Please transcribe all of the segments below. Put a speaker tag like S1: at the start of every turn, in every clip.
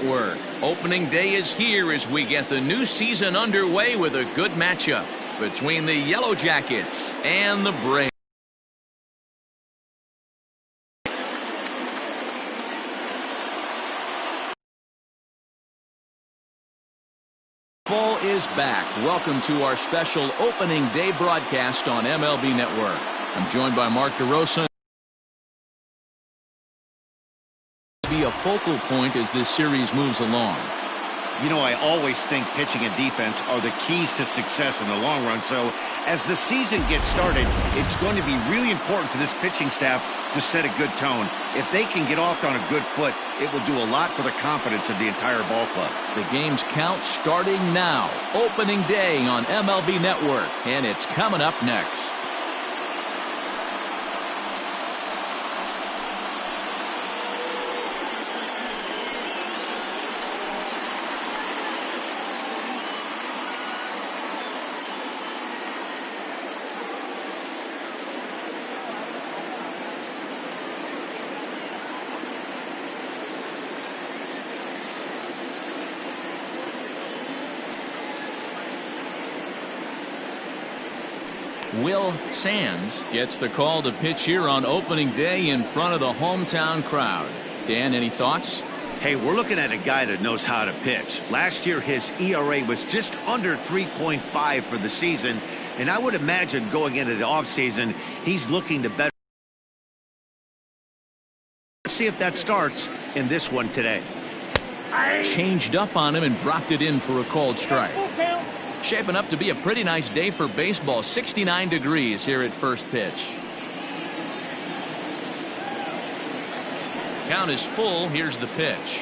S1: Opening day is here as we get the new season underway with a good matchup between the Yellow Jackets and the Braves. Ball is back. Welcome to our special opening day broadcast on MLB Network. I'm joined by Mark DeRosa. Be a focal point as this series moves along.
S2: You know, I always think pitching and defense are the keys to success in the long run. So as the season gets started, it's going to be really important for this pitching staff to set a good tone. If they can get off on a good foot, it will do a lot for the confidence of the entire ball club.
S1: The game's count starting now. Opening day on MLB Network, and it's coming up next. Will Sands gets the call to pitch here on opening day in front of the hometown crowd. Dan, any thoughts?
S2: Hey, we're looking at a guy that knows how to pitch. Last year, his ERA was just under 3.5 for the season, and I would imagine going into the offseason, he's looking to better. Let's see if that starts in this one today.
S1: Changed up on him and dropped it in for a called strike. Shaping up to be a pretty nice day for baseball. 69 degrees here at first pitch. Count is full. Here's the pitch.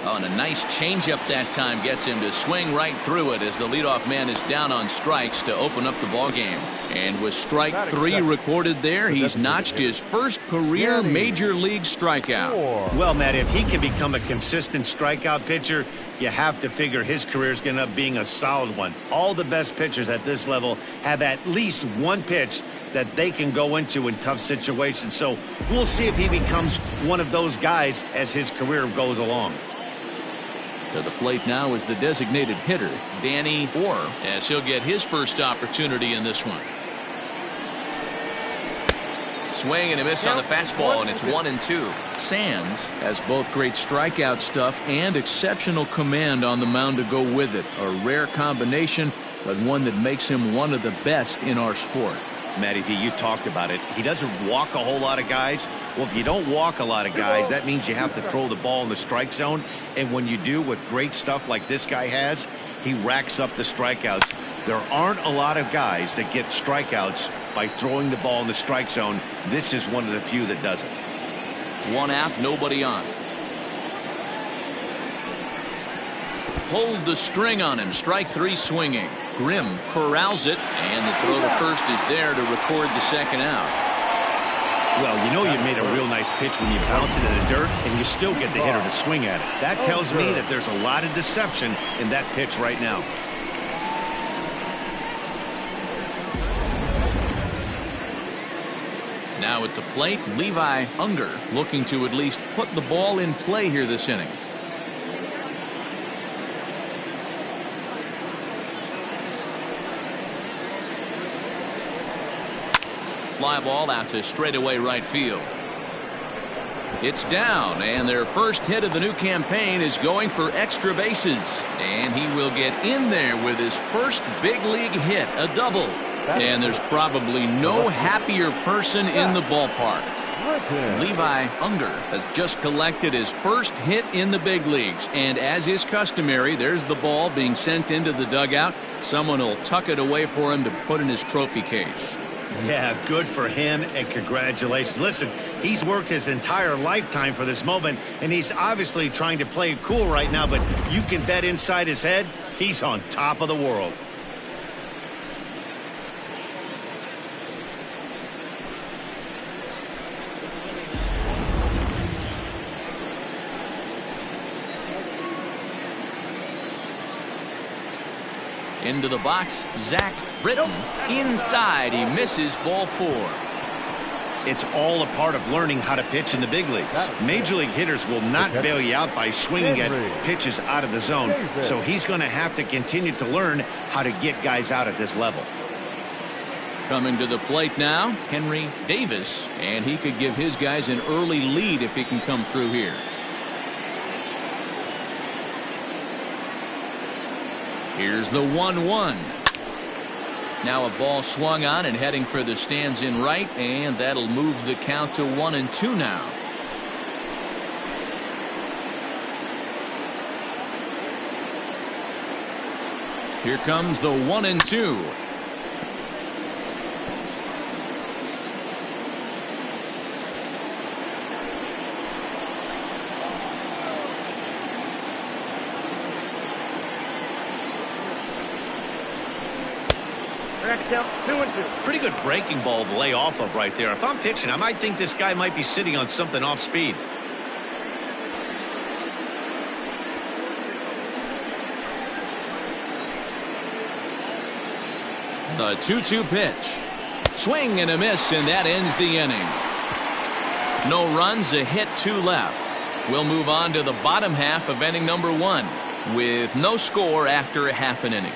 S1: Oh, and a nice changeup that time gets him to swing right through it as the leadoff man is down on strikes to open up the ball game. And with strike 3 recorded there, he's notched his first career major league strikeout.
S2: Well, Matt, if he can become a consistent strikeout pitcher, you have to figure his career is going to end up being a solid one. All the best pitchers at this level have at least one pitch that they can go into in tough situations. So we'll see if he becomes one of those guys as his career goes along.
S1: To the plate now is the designated hitter, Danny Orr, as he'll get his first opportunity in this one. Swing and a miss on the fastball, and it's 1-2. Sands has both great strikeout stuff and exceptional command on the mound to go with it. A rare combination, but one that makes him one of the best in our sport.
S2: Matty V, you talked about it. He doesn't walk a whole lot of guys. Well, if you don't walk a lot of guys, that means you have to throw the ball in the strike zone. And when you do, with great stuff like this guy has, he racks up the strikeouts. There aren't a lot of guys that get strikeouts by throwing the ball in the strike zone. This is one of the few that does it.
S1: One out, nobody on. Hold the string on him. Strike 3 swinging. Grimm corrals it, and the throw to first is there to record the second out.
S2: Well, you know you made a real nice pitch when you bounce it in the dirt and you still get the hitter to swing at it. That tells me that there's a lot of deception in that pitch right now.
S1: Now at the plate, Levi Unger looking to at least put the ball in play here this inning. Fly ball out to straightaway right field. It's down, and their first hit of the new campaign is going for extra bases. And he will get in there with his first big league hit, a double. And there's probably no happier person in the ballpark. Levi Unger has just collected his first hit in the big leagues. And as is customary, there's the ball being sent into the dugout. Someone will tuck it away for him to put in his trophy case.
S2: Yeah, good for him, and congratulations. Listen, he's worked his entire lifetime for this moment, and he's obviously trying to play it cool right now, but you can bet inside his head, he's on top of the world.
S1: Into the box, Zach Britton. Inside, he misses, ball 4.
S2: It's all a part of learning how to pitch in the big leagues. Major league hitters will not bail you out by swinging at pitches out of the zone. So he's going to have to continue to learn how to get guys out at this level.
S1: Coming to the plate now, Henry Davis, and he could give his guys an early lead if he can come through here. Here's the 1-1. Now a ball swung on and heading for the stands in right, and that'll move the count to 1-2 now. Here comes the 1-2.
S3: Count 2-2.
S2: Pretty good breaking ball to lay off of right there. If I'm pitching, I might think this guy might be sitting on something off speed.
S1: The 2-2 pitch. Swing and a miss, and that ends the inning. No runs, a hit, 2 left. We'll move on to the bottom half of inning number 1 with no score after a half an inning.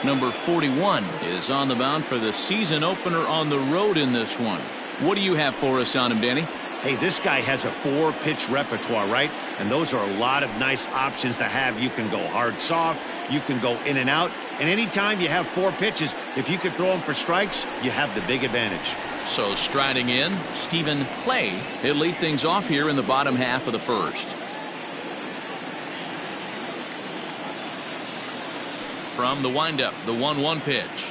S1: Number 41 is on the mound for the season opener on the road in this one. What do you have for us on him, Danny?
S2: Hey, this guy has a 4-pitch repertoire, right? And those are a lot of nice options to have. You can go hard, soft. You can go in and out. And anytime you have 4 pitches, if you could throw them for strikes, you have the big advantage.
S1: So striding in, Stephen Clay. He'll lead things off here in the bottom half of the first. From the windup, the 1-1 pitch.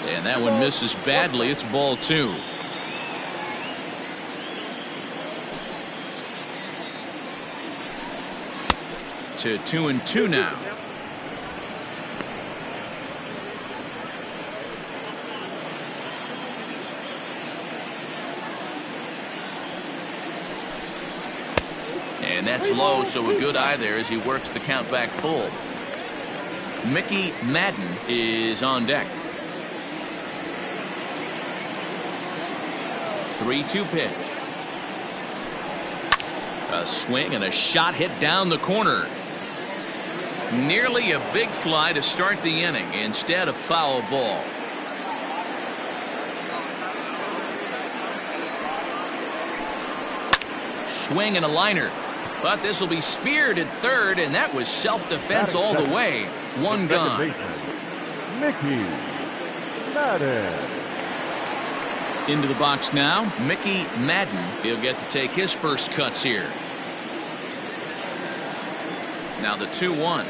S1: And that one misses badly. It's ball 2. To 2-2 now. And that's low, so a good eye there as he works the count back full. Mickey Madden is on deck. 3-2 pitch. A swing and a shot hit down the corner. Nearly a big fly to start the inning. Instead, a foul ball. Swing and a liner. But this will be speared at third, and that was self-defense all the way. One gone.
S3: Mickey Madden.
S1: Into the box now, Mickey Madden. He'll get to take his first cuts here. Now the 2-1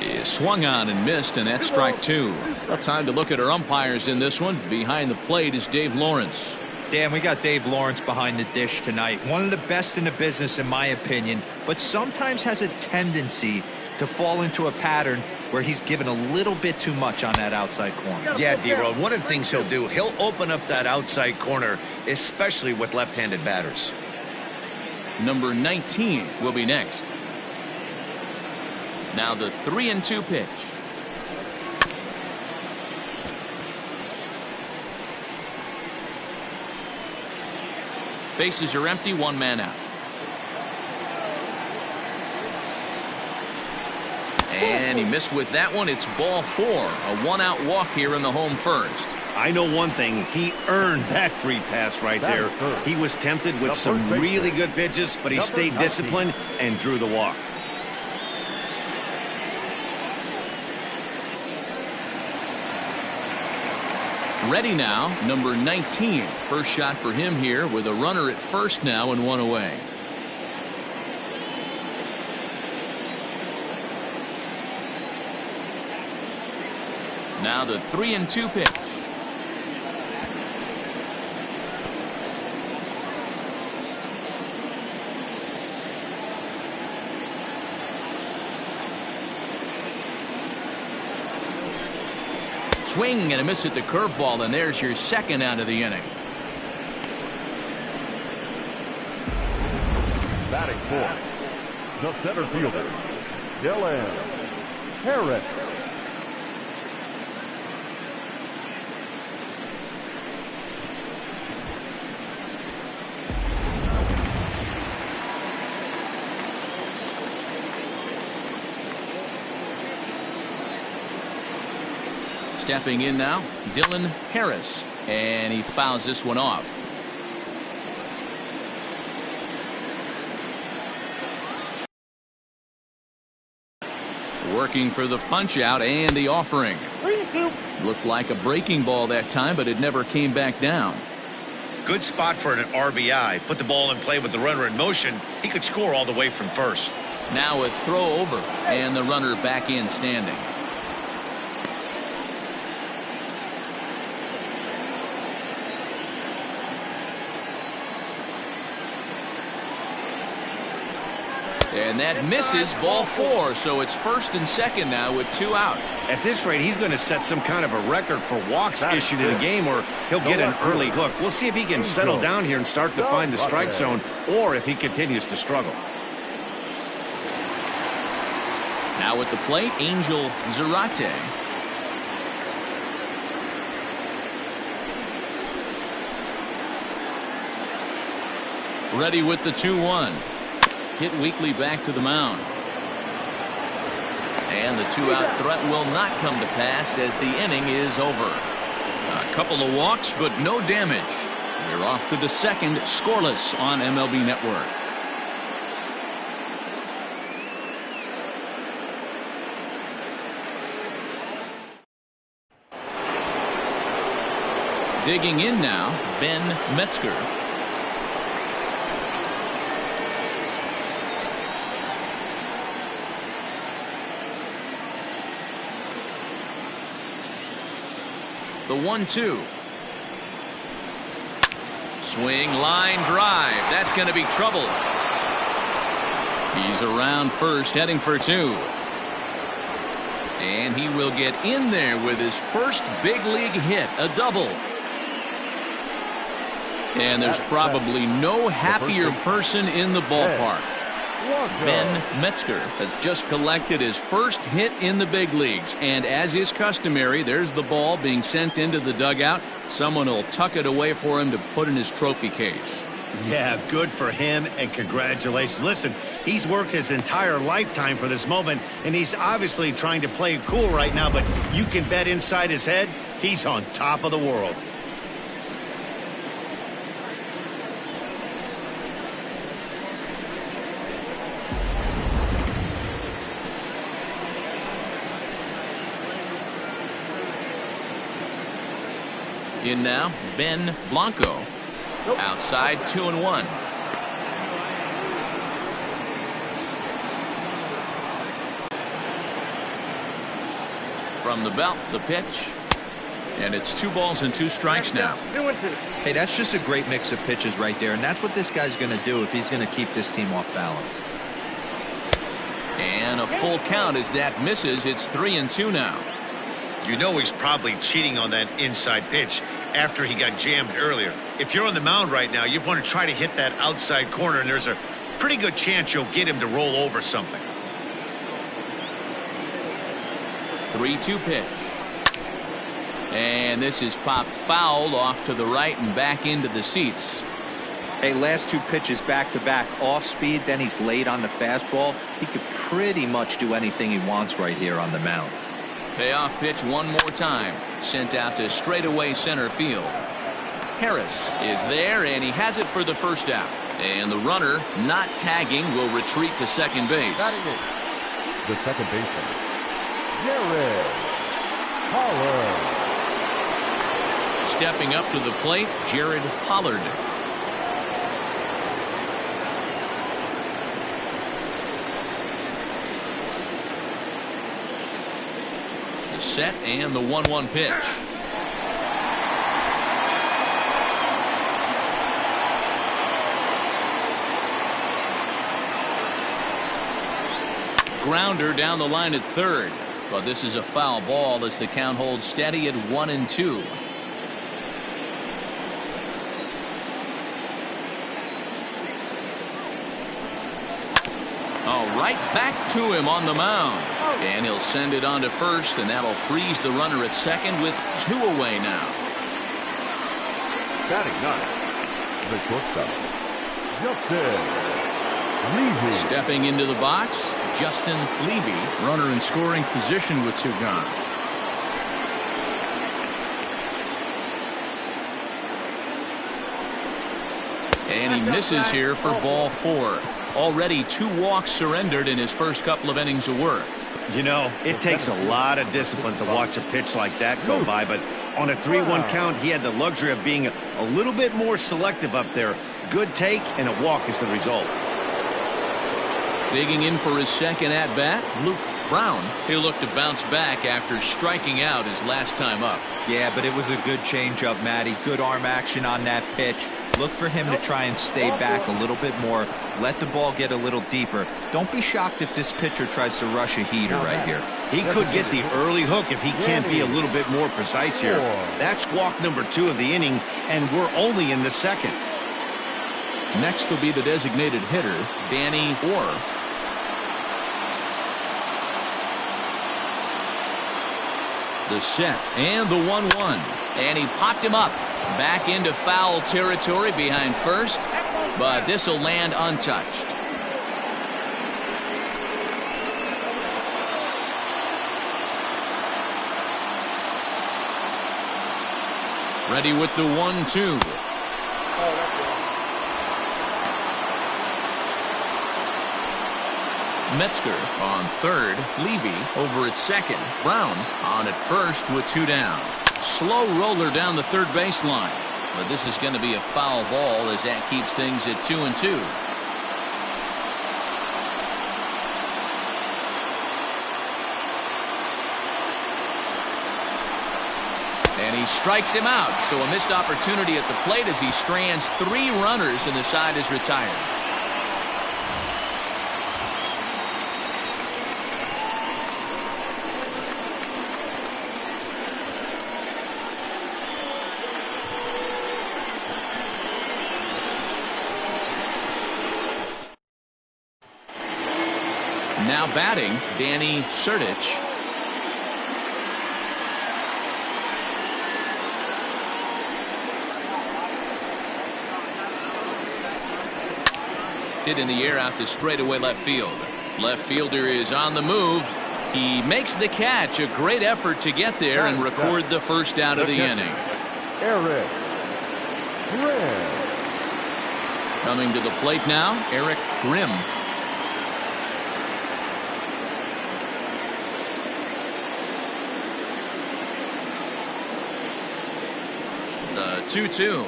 S1: is swung on and missed, and that's strike 2. Well, time to look at our umpires in this one. Behind the plate is Dave Lawrence.
S4: Dan, we got Dave Lawrence behind the dish tonight. One of the best in the business, in my opinion, but sometimes has a tendency to fall into a pattern where he's given a little bit too much on that outside corner.
S2: Yeah, D-Road, one of the things he'll do, he'll open up that outside corner, especially with left-handed batters.
S1: Number 19 will be next. Now the 3-2 pitch. Bases are empty, 1 man out. And he missed with that one. It's ball 4. A 1-out walk here in the home first.
S2: I know one thing. He earned that free pass right there. He was tempted with some really good pitches, but he stayed disciplined and drew the walk.
S1: Ready now, number 19. First shot for him here with a runner at first now and 1 away. Now the 3-2 pitch. Swing and a miss at the curveball, and there's your second out of the inning.
S3: Batting fourth, the center fielder, Dylan Harris.
S1: Stepping in now, Dylan Harris, and he fouls this one off. Working for the punch out and the offering.
S3: 3-2.
S1: Looked like a breaking ball that time, but it never came back down.
S2: Good spot for an RBI. Put the ball in play with the runner in motion. He could score all the way from first.
S1: Now a throw over, and the runner back in standing. And that misses, ball 4, so it's first and second now with 2 out.
S2: At this rate, he's going to set some kind of a record for walks issued in the game, or he'll get an early hook. We'll see if he can settle down here and start to find the strike zone, or if he continues to struggle.
S1: Now at the plate, Angel Zarate. Ready with the 2-1. Hit weakly back to the mound. And the 2-out threat will not come to pass as the inning is over. A couple of walks, but no damage. We're off to the second, scoreless on MLB Network. Digging in now, Ben Metzger. The 1-2. Swing, line drive. That's going to be trouble. He's around first, heading for 2. And he will get in there with his first big league hit, a double. And there's probably no happier person in the ballpark. Ben Metzger has just collected his first hit in the big leagues, and as is customary, there's the ball being sent into the dugout. Someone will tuck it away for him to put in his trophy case.
S2: Yeah, good for him, and congratulations. Listen, he's worked his entire lifetime for this moment, and he's obviously trying to play it cool right now, but you can bet inside his head, he's on top of the world.
S1: In now, Ben Blanco. Outside, 2-1. From the belt, the pitch. And it's 2 balls and 2 strikes now.
S3: 2-2.
S4: Hey, that's just a great mix of pitches right there, and that's what this guy's going to do if he's going to keep this team off balance.
S1: And a full count as that misses. It's 3-2 now.
S2: You know he's probably cheating on that inside pitch after he got jammed earlier. If you're on the mound right now, you want to try to hit that outside corner, and there's a pretty good chance you'll get him to roll over something.
S1: 3-2 pitch. And this is popped fouled off to the right and back into the seats.
S4: Hey, last 2 pitches back-to-back, off speed, then he's laid on the fastball. He could pretty much do anything he wants right here on the mound.
S1: Payoff pitch one more time. Sent out to straightaway center field. Harris is there, and he has it for the first out. And the runner, not tagging, will retreat to second base.
S3: The second baseman, Jared Pollard.
S1: Stepping up to the plate, Jared Pollard. Set and the 1-1 pitch. Grounder down the line at third, but this is a foul ball as the count holds steady at 1-2. All right, back to him on the mound. And he'll send it on to first, and that'll freeze the runner at second with 2 away now.
S3: Batting 9, the shortstop, Justin Levy.
S1: Stepping into the box, Justin Levy, runner in scoring position with 2 gone. And he misses here for ball 4. Already 2 walks surrendered in his first couple of innings of work.
S2: You know, it takes a lot of discipline to watch a pitch like that go by, but on a 3-1 count, he had the luxury of being a little bit more selective up there. Good take, and a walk is the result.
S1: Digging in for his second at-bat, Luke Brown. He'll look to bounce back after striking out his last time up.
S4: Yeah, but it was a good changeup, Matty. Good arm action on that pitch. Look for him to try and stay back a little bit more. Let the ball get a little deeper. Don't be shocked if this pitcher tries to rush a heater right here.
S2: He could get the early hook if he can't be a little bit more precise here. That's walk number 2 of the inning, and we're only in the second.
S1: Next will be the designated hitter, Danny Orr. The set and the 1-1, and he popped him up back into foul territory behind first, but this will land untouched. Ready with the 1-2. Metzger on third, Levy over at second, Brown on at first with 2 down. Slow roller down the third baseline, but this is going to be a foul ball as that keeps things at 2-2. And he strikes him out, so a missed opportunity at the plate as he strands 3 runners and the side is retired. Now batting, Danny Sertich. Hit in the air out to straightaway left field. Left fielder is on the move. He makes the catch. A great effort to get there and record the first out of the inning.
S3: Eric Grimm.
S1: Coming to the plate now, Eric Grimm. The 2-2.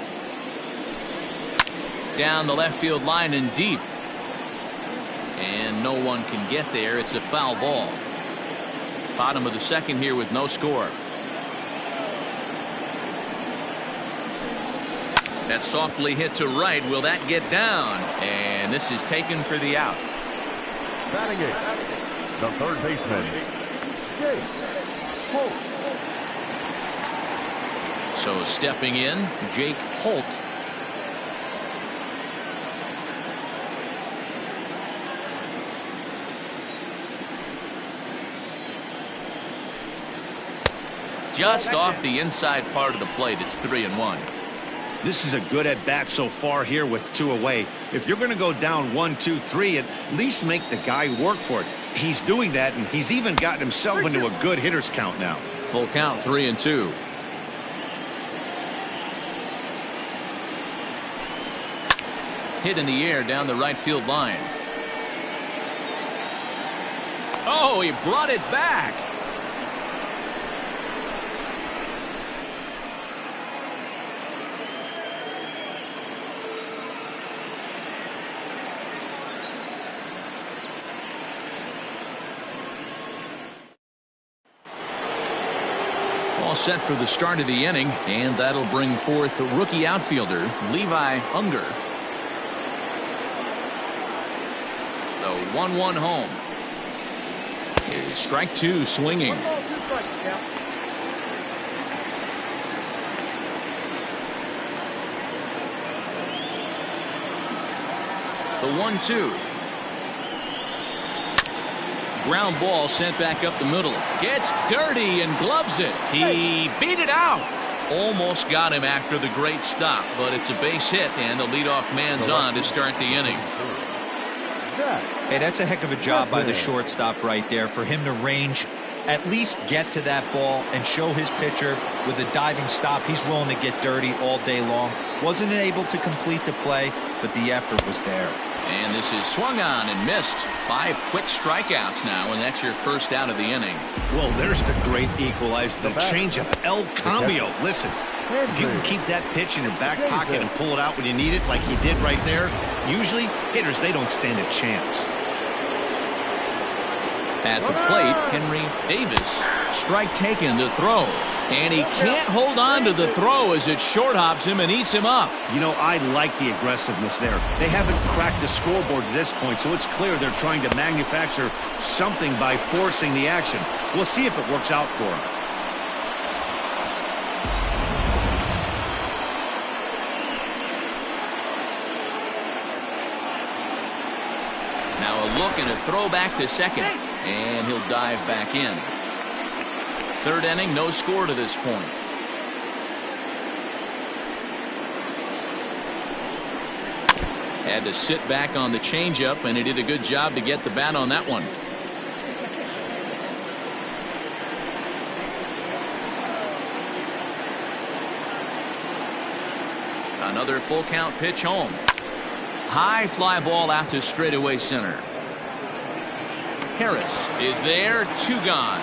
S1: Down the left field line and deep. And no one can get there. It's a foul ball. Bottom of the second here with no score. That's softly hit to right. Will that get down? And this is taken for the out.
S3: Batting it, the third baseman, Jake Holt.
S1: So stepping in, Jake Holt. Just off the inside part of the plate. It's 3-1.
S2: This is a good at-bat so far here with 2 away. If you're going to go down 1, 2, 3, at least make the guy work for it. He's doing that, and he's even gotten himself into a good hitter's count now.
S1: Full count, 3-2. Hit in the air down the right field line. Oh, he brought it back. All set for the start of the inning, and that'll bring forth the rookie outfielder, Levi Unger. The 1-1 home. Here's strike 2 swinging. The 1-2. Ground ball sent back up the middle. Gets dirty and gloves it. He beat it out. Almost got him after the great stop, but it's a base hit, and the leadoff man's on to start the inning.
S4: Hey, that's a heck of a job by the shortstop right there for him to range, at least get to that ball and show his pitcher with a diving stop. He's willing to get dirty all day long. Wasn't able to complete the play, but the effort was there.
S1: And this is swung on and missed. 5 quick strikeouts now, and that's your first out of the inning.
S2: Well, there's the great equalizer, the changeup, El Cambio. Listen, if you can keep that pitch in your back pocket and pull it out when you need it, like he did right there, usually hitters, they don't stand a chance.
S1: At the plate, Henry Davis. Strike taken to throw. And he can't hold on to the throw as it short hops him and eats him up.
S2: You know, I like the aggressiveness there. They haven't cracked the scoreboard at this point, so it's clear they're trying to manufacture something by forcing the action. We'll see if it works out for them.
S1: Now a look and a throw back to second. And he'll dive back in. 3rd inning, no score to this point. Had to sit back on the changeup, and he did a good job to get the bat on that one. Another full count pitch home. High fly ball out to straightaway center. Harris is there, 2 gone.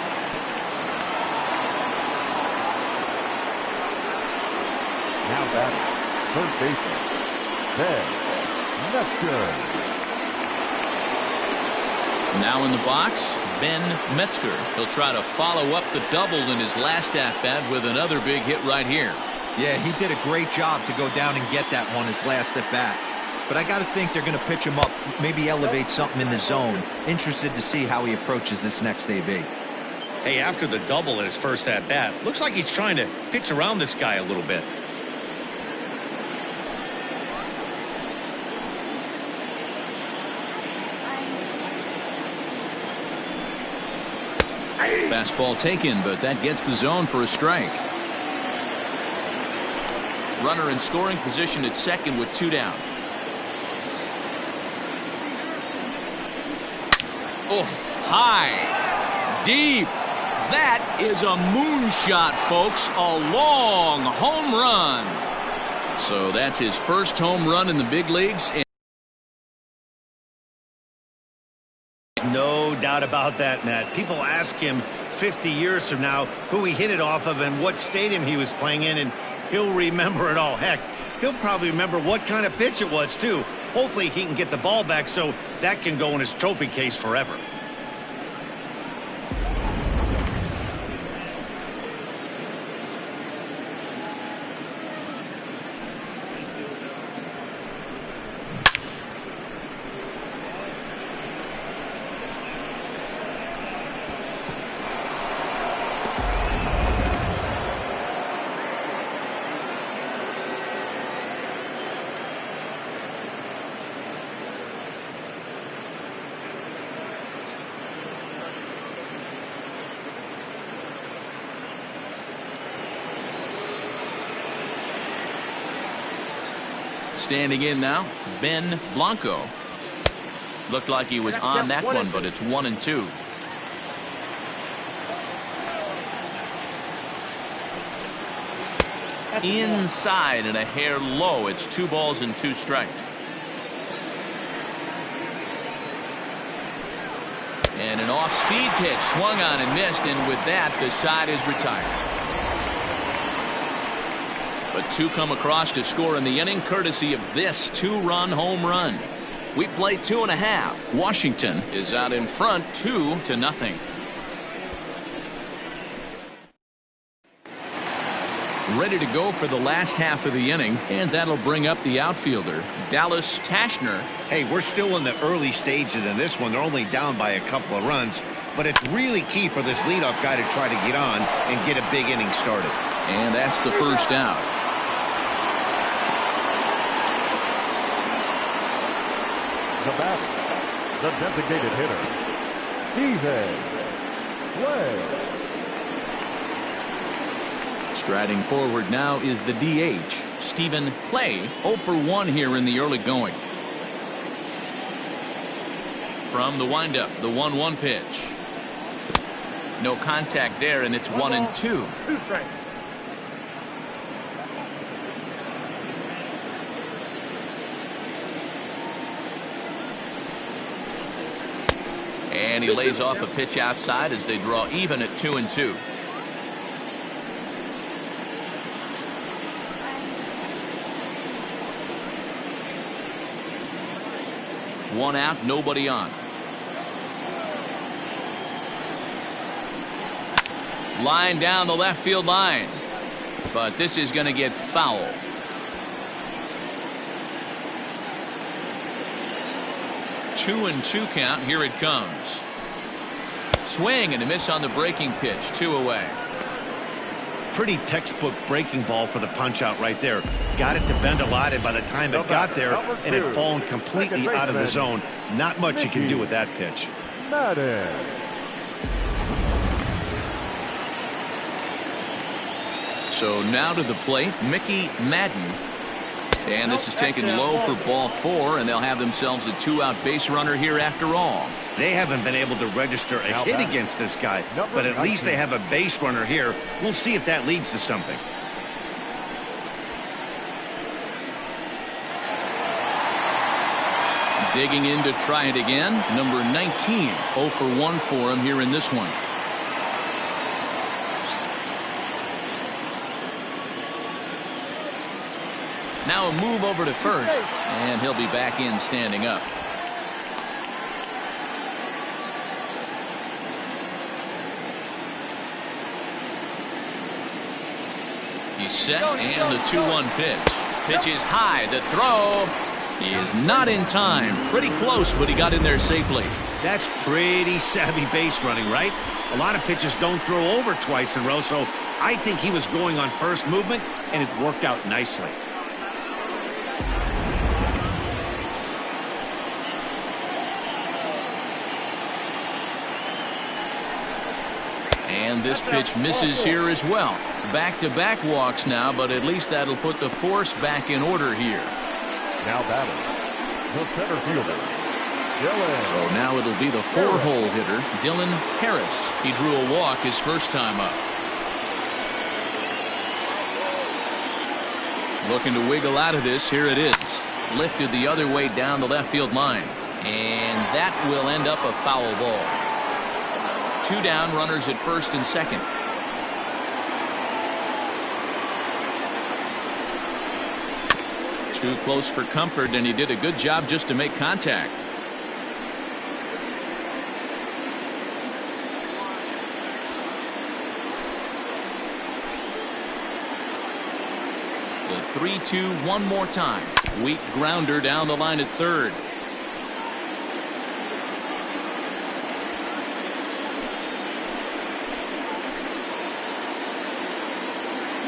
S3: Now batting, third baseman, Ben Metzger.
S1: Now in the box, Ben Metzger. He'll try to follow up the double in his last at-bat with another big hit right here.
S4: Yeah, he did a great job to go down and get that one his last at-bat. But I got to think they're going to pitch him up, maybe elevate something in the zone. Interested to see how he approaches this next AB.
S2: Hey, after the double at his first at-bat, looks like he's trying to pitch around this guy a little bit.
S1: Fastball taken, but that gets the zone for a strike. Runner in scoring position at second with 2 down. Oh, high, deep. That is a moonshot, folks. A long home run. So that's his first home run in the big leagues.
S2: No doubt about that, Matt. People ask him 50 years from now who he hit it off of and what stadium he was playing in, and he'll remember it all. Heck, he'll probably remember what kind of pitch it was, too. Hopefully he can get the ball back so that can go in his trophy case forever.
S1: Standing in now, Ben Blanco. Looked like he was on that one, but it's 1-2. Inside and a hair low. It's 2 balls and 2 strikes. And an off-speed pitch swung on and missed, and with that, the side is retired. But 2 come across to score in the inning, courtesy of this 2-run home run. We play 2.5. Washington is out in front 2-0. Ready to go for the last half of the inning, and that'll bring up the outfielder, Dallas Tashner.
S2: Hey, we're still in the early stages in this one. They're only down by a couple of runs, but it's really key for this leadoff guy to try to get on and get a big inning started.
S1: And that's the first out.
S3: The batter, the designated hitter, Stephen Clay.
S1: Striding forward now is the DH, Stephen Clay, 0 for 1 here in the early going. From the windup, the 1-1 pitch. No contact there, and it's 1-2. And he lays off a pitch outside as they draw even at 2-2. One out, nobody on. Line down the left field line. But this is going to get foul. 2-2 count. Here it comes. Swing and a miss on the breaking pitch. 2 away.
S2: Pretty textbook breaking ball for the punch out right there. Got it to bend a lot, and by the time it got there, it had fallen completely out of the zone. Not much you can do with that pitch.
S1: So now to the plate, Mickey Madden. And this is taken low for ball 4, and they'll have themselves a 2-out base runner here after all.
S2: They haven't been able to register a hit against this guy, but at least they have a base runner here. We'll see if that leads to something.
S1: Digging in to try it again. Number 19, 0 for 1 for him here in this one. Now a move over to first, and he'll be back in standing up. He's set, and the 2-1 pitch. Pitch is high. The throw is not in time. Pretty close, but he got in there safely.
S2: That's pretty savvy base running, right? A lot of pitchers don't throw over twice in a row, so I think he was going on first movement, and it worked out nicely.
S1: And this pitch misses here as well. Back-to-back walks now, but at least that'll put the force back in order here.
S3: Now batting, the center fielder, Dylan.
S1: So now it'll be the 4-hole hitter, Dylan Harris. He drew a walk his first time up. Looking to wiggle out of this. Here it is. Lifted the other way down the left field line. And that will end up a foul ball. 2 down, runners at first and second. Too close for comfort, and he did a good job just to make contact. The 3-2 one more time. Weak grounder down the line at third.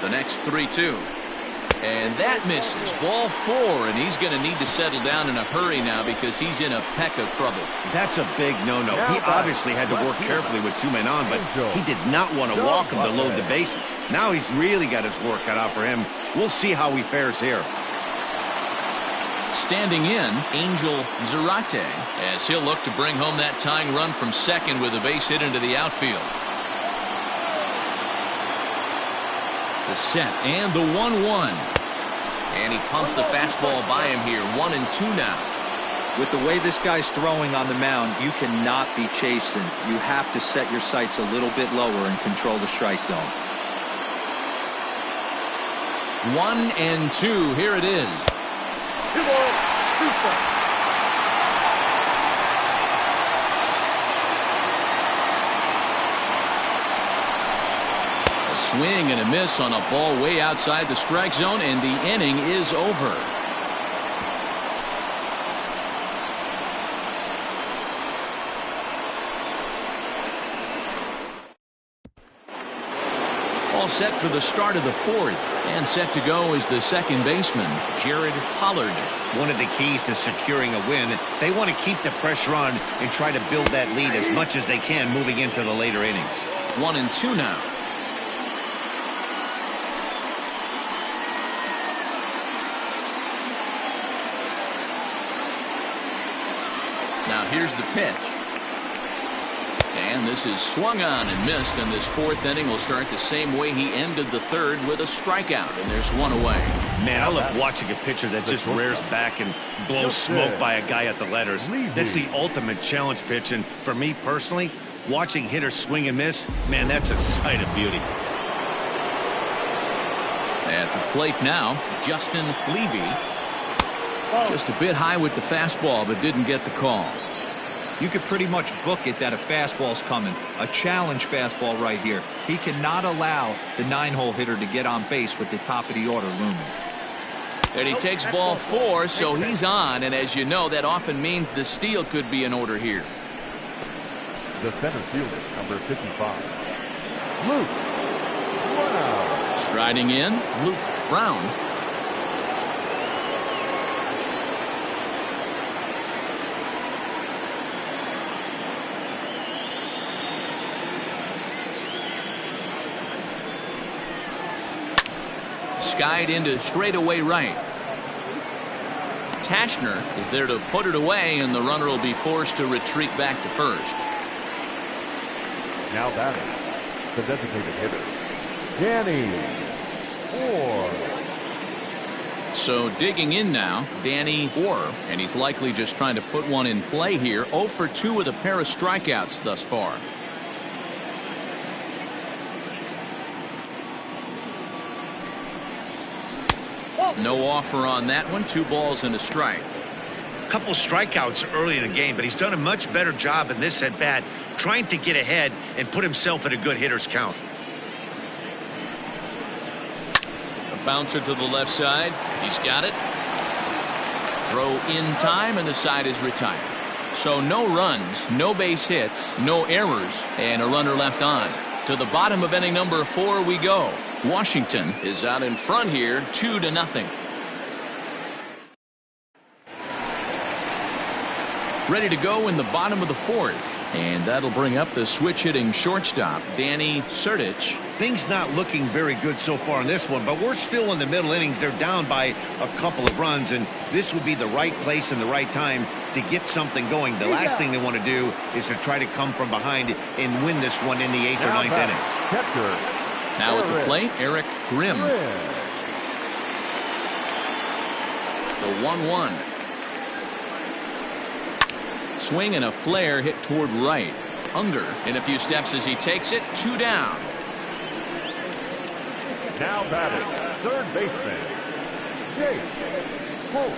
S1: The next 3-2. And that misses. Ball 4, and he's going to need to settle down in a hurry now because he's in a peck of trouble.
S2: That's a big no-no. He obviously had to work carefully with 2 men on, but he did not want to walk him to load the bases. Now he's really got his work cut out for him. We'll see how he fares here.
S1: Standing in, Angel Zarate, as he'll look to bring home that tying run from second with a base hit into the outfield. The set and the 1-1. And he pumps the fastball by him here. 1-2 now.
S4: With the way this guy's throwing on the mound, you cannot be chasing. You have to set your sights a little bit lower and control the strike zone.
S1: 1-2. Here it is. Swing and a miss on a ball way outside the strike zone, and the inning is over. All set for the start of the 4th, and set to go is the second baseman, Jared Pollard.
S2: One of the keys to securing a win, they want to keep the pressure on and try to build that lead as much as they can moving into the later innings.
S1: 1-2 now. Now here's the pitch. And this is swung on and missed, and this fourth inning will start the same way he ended the third, with a strikeout, and there's one away.
S2: Man, I love watching a pitcher that just rears back and blows smoke by a guy at the letters. That's the ultimate challenge pitch, and for me personally, watching hitters swing and miss, man, that's a sight of beauty.
S1: At the plate now, Justin Levy. Just a bit high with the fastball, but didn't get the call.
S4: You could pretty much book it that a fastball's coming. A challenge fastball right here. He cannot allow the 9-hole hitter to get on base with the top of the order looming.
S1: And he takes ball 4, so he's on, and as you know, that often means the steal could be in order here.
S3: The center fielder, number 55, Luke Brown.
S1: Striding in, Luke Brown. Skied into straightaway right. Tashner is there to put it away, and the runner will be forced to retreat back to first.
S3: Now batting, the designated hitter, Danny Orr.
S1: So digging in now, Danny Orr, and he's likely just trying to put one in play here. 0 for 2 with a pair of strikeouts thus far. No offer on that one. 2 balls and a strike.
S2: Couple strikeouts early in the game, but he's done a much better job in this at bat, trying to get ahead and put himself in a good hitter's count.
S1: A bouncer to the left side. He's got it. Throw in time, and the side is retired. So no runs, no base hits, no errors, and a runner left on. To the bottom of inning number 4 we go. Washington is out in front here, 2-0. Ready to go in the bottom of the 4th, and that'll bring up the switch-hitting shortstop, Danny Sertich.
S2: Things not looking very good so far in this one, but we're still in the middle innings. They're down by a couple of runs, and this would be the right place and the right time to get something going. The last thing they want to do is to try to come from behind and win this one in the 8th or 9th inning.
S1: Now at the plate, Eric Grimm. The 1-1. Swing and a flare hit toward right. Unger in a few steps as he takes it. 2 down.
S3: Now batting, third baseman, Jake Holt.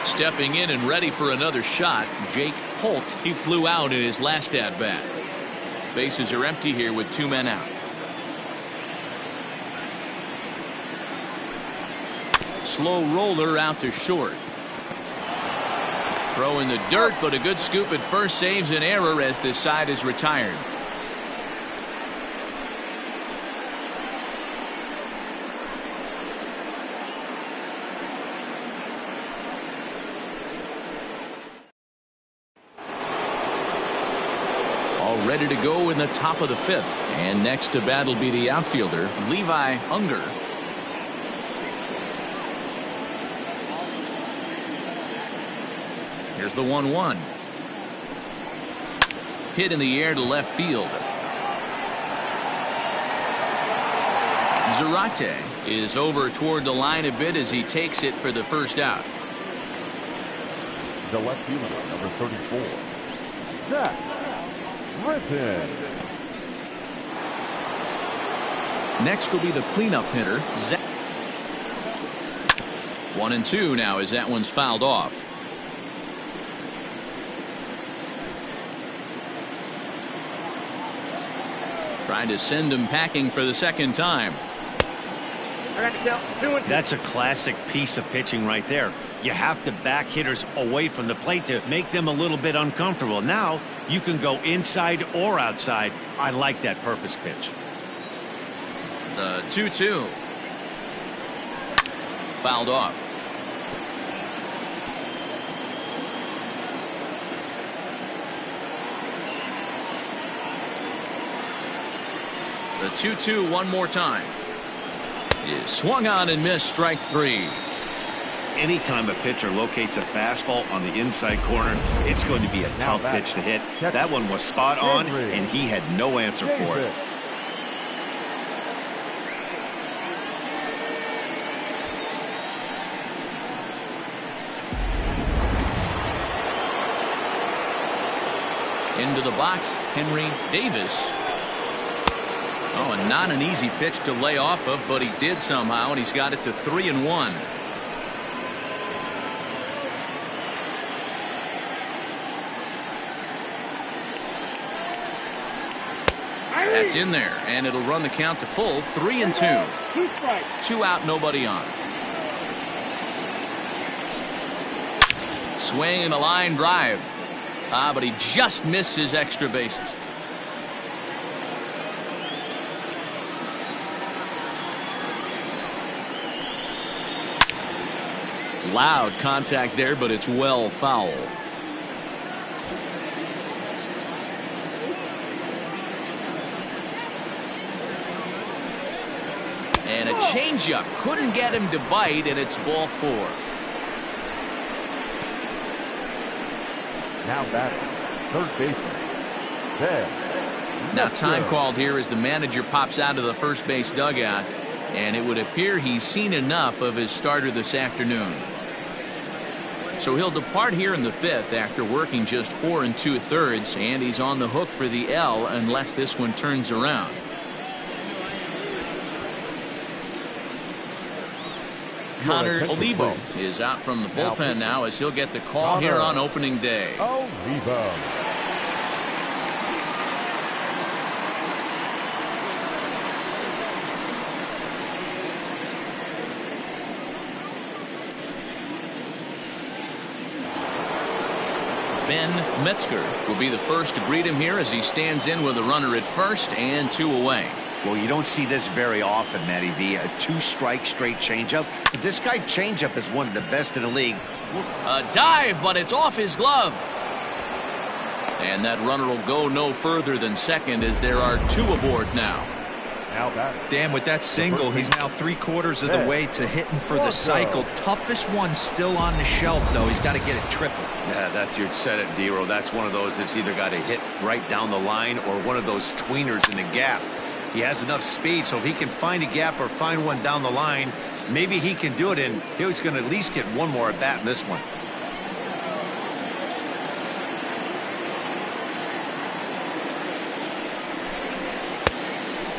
S1: Stepping in and ready for another shot, Jake Holt. He flew out in his last at-bat. Bases are empty here with 2 men out. Slow roller out to short. Throw in the dirt, but a good scoop at first saves an error as this side is retired. All ready to go in the top of the 5th. And next to bat will be the outfielder, Levi Unger. Here's the 1-1. Hit in the air to left field. Zarate is over toward the line a bit as he takes it for the first out.
S3: The left fielder, number 34, Zach Britton.
S1: Next will be the cleanup hitter, Zach. 1-2 now as that one's fouled off. Trying to send him packing for the second time.
S2: That's a classic piece of pitching right there. You have to back hitters away from the plate to make them a little bit uncomfortable. Now you can go inside or outside. I like that purpose pitch.
S1: The 2-2. Fouled off. The 2-2 one more time. Is swung on and missed, strike 3.
S2: anytime a pitcher locates a fastball on the inside corner, it's going to be a tough pitch to hit. That one was spot on, and he had no answer for it.
S1: Into the box, Henry Davis. Oh, and not an easy pitch to lay off of, but he did somehow, and he's got it to 3-1. That's in there, and it'll run the count to full 3-2. 2 out, nobody on. Swing and a line drive. But he just missed his extra bases. Loud contact there, but it's well foul. And a changeup couldn't get him to bite, and it's ball 4.
S3: Now batting, third baseman, Ted.
S1: Now time called here as the manager pops out of the first base dugout, and it would appear he's seen enough of his starter this afternoon. So he'll depart here in the 5th after working just 4 2/3, and he's on the hook for the L unless this one turns around. Connor Olivo is out from the bullpen now as he'll get the call here on opening day.
S3: Olivo.
S1: Ben Metzger will be the first to greet him here as he stands in with a runner at first and 2 away.
S2: Well, you don't see this very often, Matty V. A 2-strike straight changeup. But this guy changeup is one of the best in the league.
S1: A dive, but it's off his glove. And that runner will go no further than second as there are 2 aboard now.
S4: Dan, with that single, he's now 3/4 of the way to hitting for the cycle. Toughest one still on the shelf, though. He's got to get it triple.
S2: Yeah, you said it, D-Ro. That's one of those that's either got to hit right down the line or one of those tweeners in the gap. He has enough speed, so if he can find a gap or find one down the line, maybe he can do it, and he's going to at least get one more at bat in this one.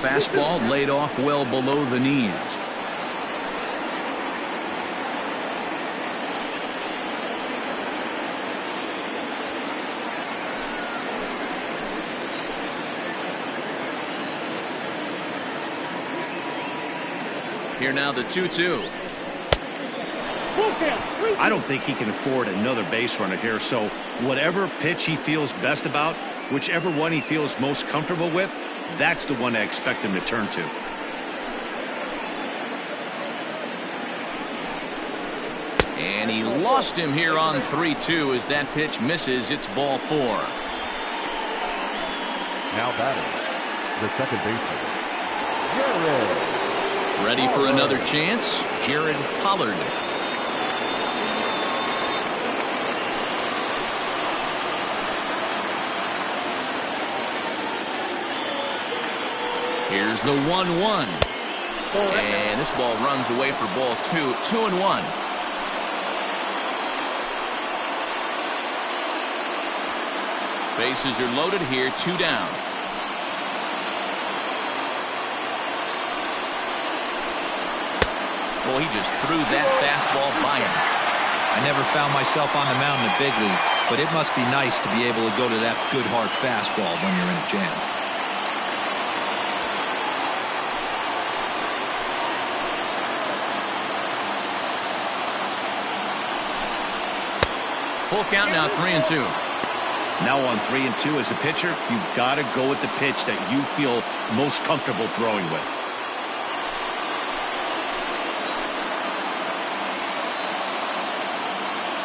S1: Fastball laid off well below the knees. Here now the 2-2.
S2: I don't think he can afford another base runner here, so whatever pitch he feels best about, whichever one he feels most comfortable with, that's the one I expect him to turn to.
S1: And he lost him here on 3-2 as that pitch misses. It's ball 4.
S3: Now batting, the second baseman, Jared.
S1: Ready for another chance, Jared Pollard. Here's the 1-1. And this ball runs away for ball 2. 2-1. Bases are loaded here, 2 down. Boy, he just threw that fastball by him.
S4: I never found myself on the mound in the big leagues, but it must be nice to be able to go to that good hard fastball when you're in a jam.
S1: Full count now, 3-2.
S2: Now on 3-2 as a pitcher, you've got to go with the pitch that you feel most comfortable throwing with.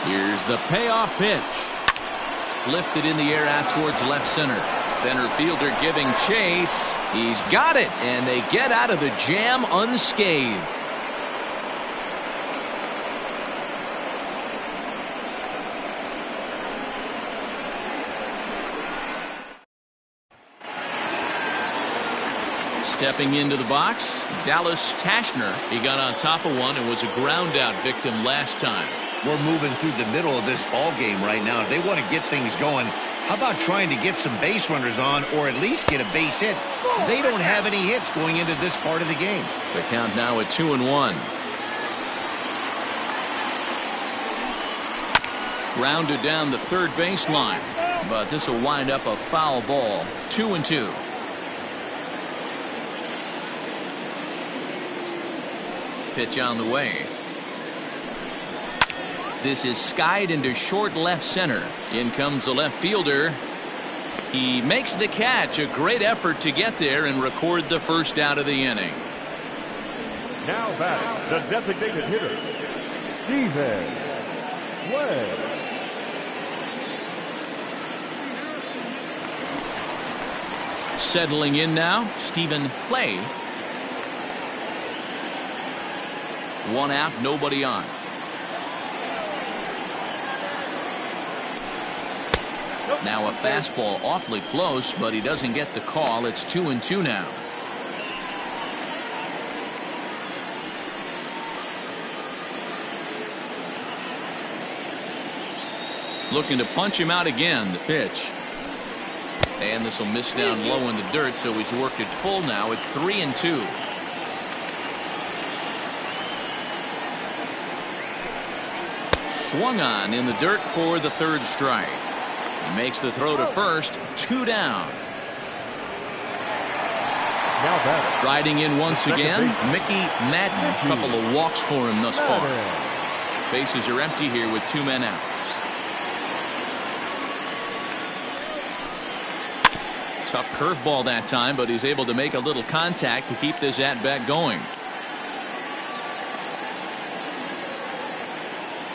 S1: Here's the payoff pitch. Lifted in the air out towards left center. Center fielder giving chase. He's got it, and they get out of the jam unscathed. Stepping into the box, Dallas Tashner. He got on top of one and was a ground out victim last time.
S2: We're moving through the middle of this ball game right now. If they want to get things going, how about trying to get some base runners on or at least get a base hit? They don't have any hits going into this part of the game.
S1: The count now at 2-1. Grounded down the third baseline, but this will wind up a foul ball. 2-2. Pitch on the way. This is skied into short left center. In comes the left fielder. He makes the catch. A great effort to get there and record the first out of the inning.
S3: Now batting, the designated hitter, Steven Webb.
S1: Settling in now, Stephen Clay. One out, nobody on. Now a fastball awfully close, but he doesn't get the call. It's 2-2 now. Looking to punch him out again. The pitch. And this will miss down low in the dirt, so he's worked it full now at 3-2. Swung on in the dirt for the third strike. He makes the throw to first. 2 down. Riding in once again, Mickey Madden. A couple of walks for him thus far. Bases are empty here with 2 men out. Tough curveball that time, but he's able to make a little contact to keep this at-bat going.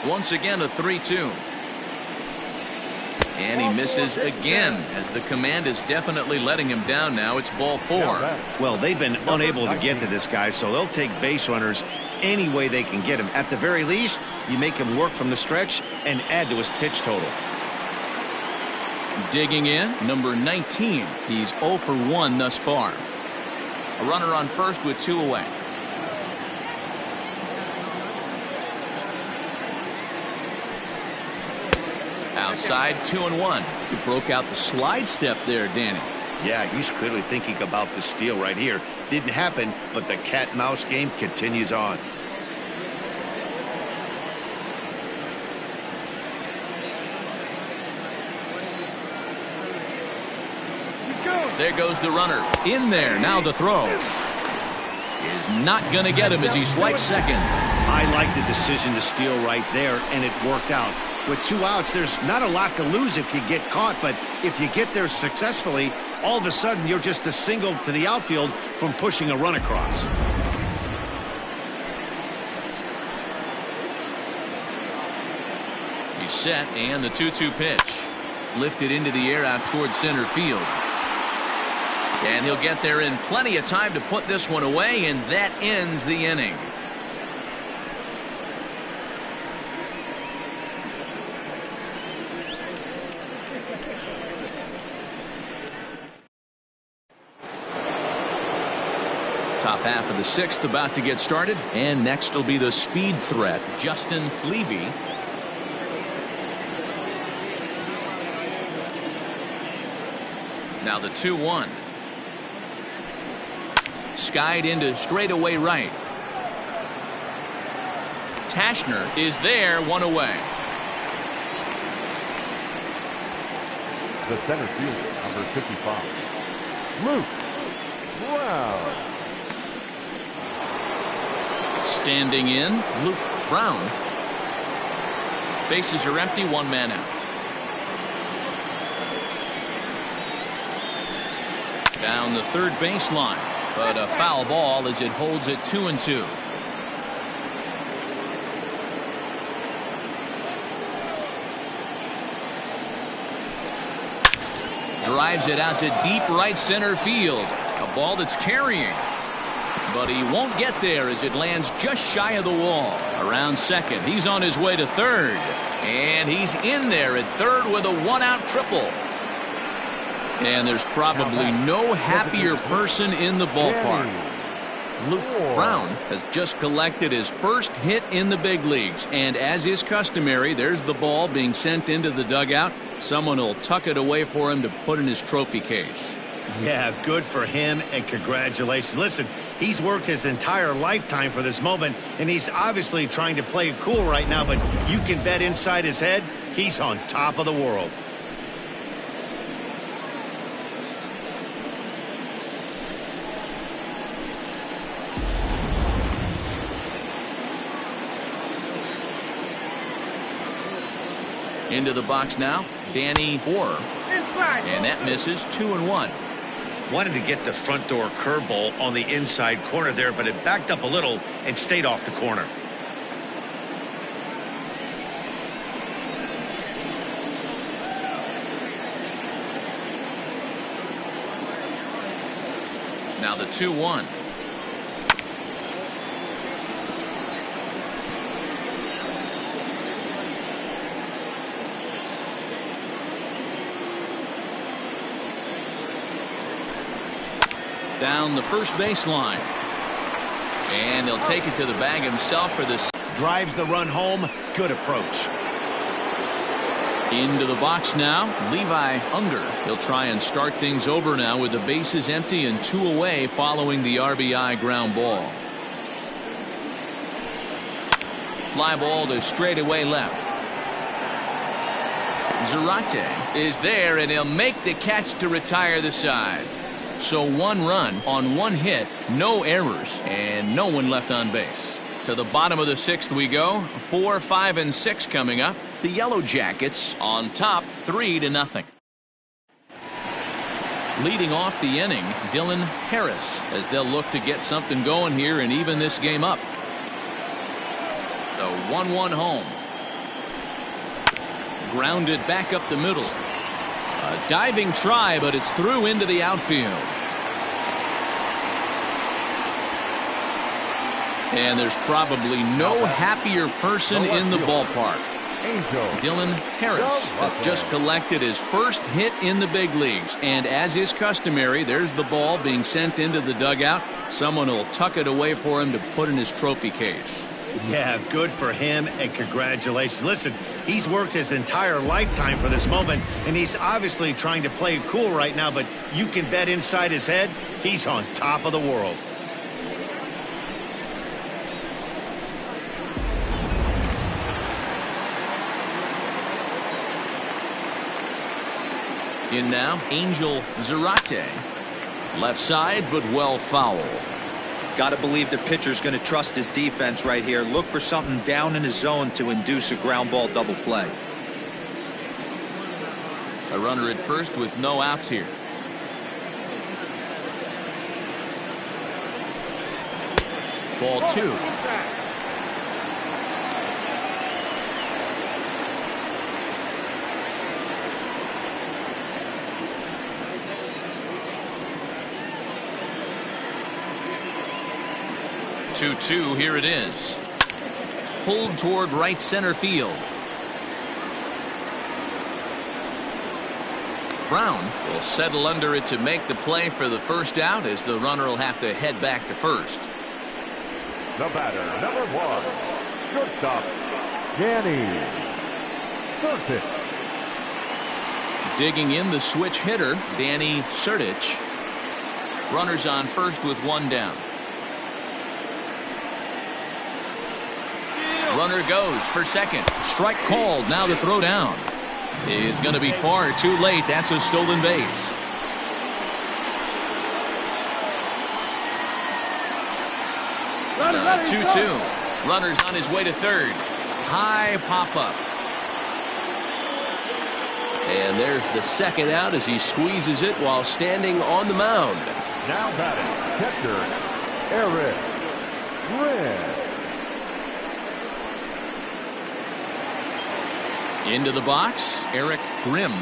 S1: Once again, a 3-2. And he misses again, as the command is definitely letting him down now. It's ball 4.
S2: Well, they've been unable to get to this guy, so they'll take base runners any way they can get him. At the very least, you make him work from the stretch and add to his pitch total.
S1: Digging in, number 19. He's 0 for 1 thus far. A runner on first with 2 away. Outside, 2-1. He broke out the slide step there, Danny.
S2: Yeah, he's clearly thinking about the steal right here. Didn't happen, but the cat-mouse game continues on.
S1: There goes the runner. In there. Now the throw. Is not going to get him as he swipes second.
S2: I like the decision to steal right there, and it worked out. With 2 outs, there's not a lot to lose if you get caught, but if you get there successfully, all of a sudden you're just a single to the outfield from pushing a run across.
S1: He's set, and the 2-2 pitch. Lifted into the air out towards center field. And he'll get there in plenty of time to put this one away, and that ends the inning. Top half of the 6th about to get started, and next will be the speed threat, Justin Levy. Now the 2-1. Skied into straightaway right. Tashner is there, 1 away.
S3: The center fielder, number 55, Luke Brown.
S1: Standing in, Luke Brown. Bases are empty, 1 man out. Down the third baseline, but a foul ball as it holds it 2-2. Drives it out to deep right center field. A ball that's carrying. But he won't get there as it lands just shy of the wall. Around second. He's on his way to third. And he's in there at third with a 1-out triple. And there's probably no happier person in the ballpark. Luke Brown has just collected his first hit in the big leagues. And as is customary, there's the ball being sent into the dugout. Someone will tuck it away for him to put in his trophy case.
S2: Yeah, good for him, and congratulations. Listen, he's worked his entire lifetime for this moment, and he's obviously trying to play it cool right now, but you can bet inside his head, he's on top of the world.
S1: Into the box now, Danny Orr. And that misses 2-1.
S2: Wanted to get the front door curveball on the inside corner there, but it backed up a little and stayed off the corner.
S1: Now the 2-1. Down the first baseline. And he'll take it to the bag himself for this.
S2: Drives the run home. Good approach.
S1: Into the box now, Levi Unger. He'll try and start things over now with the bases empty and 2 away following the RBI ground ball. Fly ball to straightaway left. Zarate is there, and he'll make the catch to retire the side. So 1 run on 1 hit, no errors, and no one left on base. To the bottom of the 6th we go. 4, 5, and 6 coming up. The Yellow Jackets on top 3-0. Leading off the inning, Dylan Harris, as they'll look to get something going here and even this game up. The 1-1 home. Grounded back up the middle. A diving try, but it's through into the outfield. And there's probably no happier person in the ballpark. Dylan Harris has just collected his first hit in the big leagues. And as is customary, there's the ball being sent into the dugout. Someone will tuck it away for him to put in his trophy case.
S2: Yeah, good for him, and congratulations. Listen, he's worked his entire lifetime for this moment, and he's obviously trying to play it cool right now, but you can bet inside his head, he's on top of the world.
S1: In now, Angel Zarate. Left side, but well foul.
S4: Got to believe the pitcher's going to trust his defense right here. Look for something down in his zone to induce a ground ball double play.
S1: A runner at first with no outs here. Ball 2. Here it is. Pulled toward right center field. Brown will settle under it to make the play for the first out, as the runner will have to head back to first.
S3: The batter, number 1, shortstop, Danny Surtich.
S1: Digging in the switch hitter, Danny Surtich. Runners on first with 1 down. Runner goes for second. Strike called. Now the throw down is going to be far too late. That's a stolen base. The 2-2. Runner's on his way to third. High pop up. And there's the second out as he squeezes it while standing on the mound.
S3: Now batting, catcher, Eric Grimm.
S1: Into the box, Eric Grimm.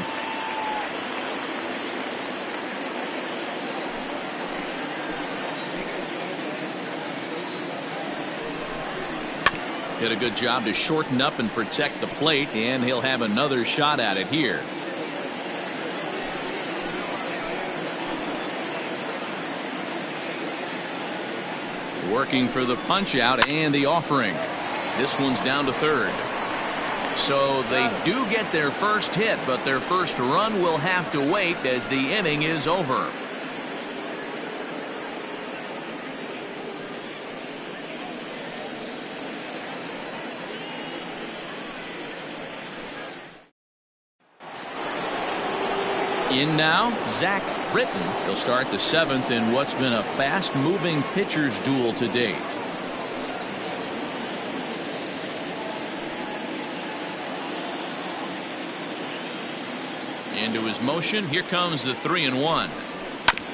S1: Did a good job to shorten up and protect the plate, and he'll have another shot at it here. Working for the punch out and the offering. This one's down to third. So they do get their first hit, but their first run will have to wait as the inning is over. In now, Zach Britton. He'll start the seventh in what's been a fast-moving pitcher's duel to date. Into his motion. Here comes the 3-1.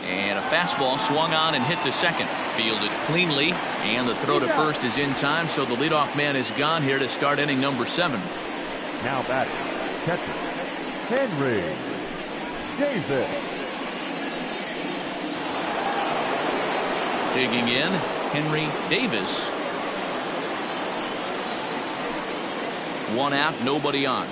S1: And a fastball swung on and hit to second. Fielded cleanly. And the throw to first is in time, so the leadoff man is gone here to start inning number 7.
S3: Now batting, catcher, Henry Davis.
S1: Digging in, Henry Davis. 1 out, nobody on.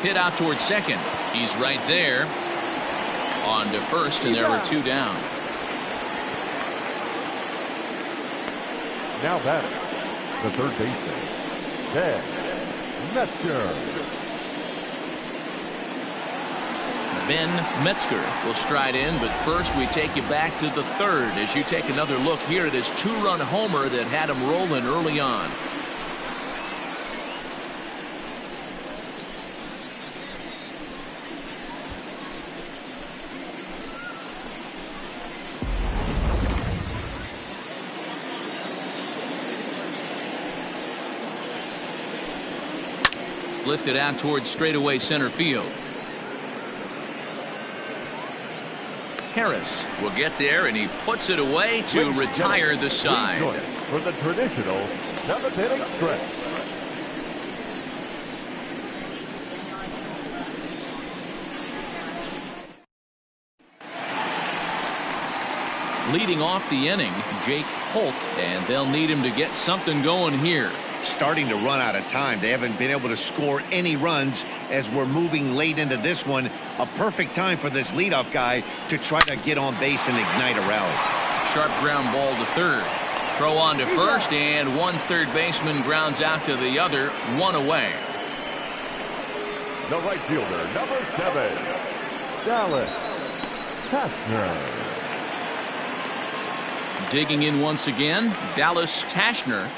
S1: Hit out towards second. He's right there. On to first, and there are 2 down.
S3: Now batting, the third baseman, Ted Metzger.
S1: Ben Metzger will stride in, but first we take you back to the third as you take another look here at his 2-run homer that had him rolling early on. Lifted out towards straightaway center field. Harris will get there, and he puts it away to retire the side.
S3: For the traditional 7th inning stretch.
S1: Leading off the inning, Jake Holt, and they'll need him to get something going here.
S2: Starting to run out of time. They haven't been able to score any runs as we're moving late into this one. A perfect time for this leadoff guy to try to get on base and ignite a rally.
S1: Sharp ground ball to third. Throw on to first, and one third baseman grounds out to the other. 1 away.
S3: The right fielder, number 7, Dallas Kastner.
S1: Digging in once again, Dallas Kastner.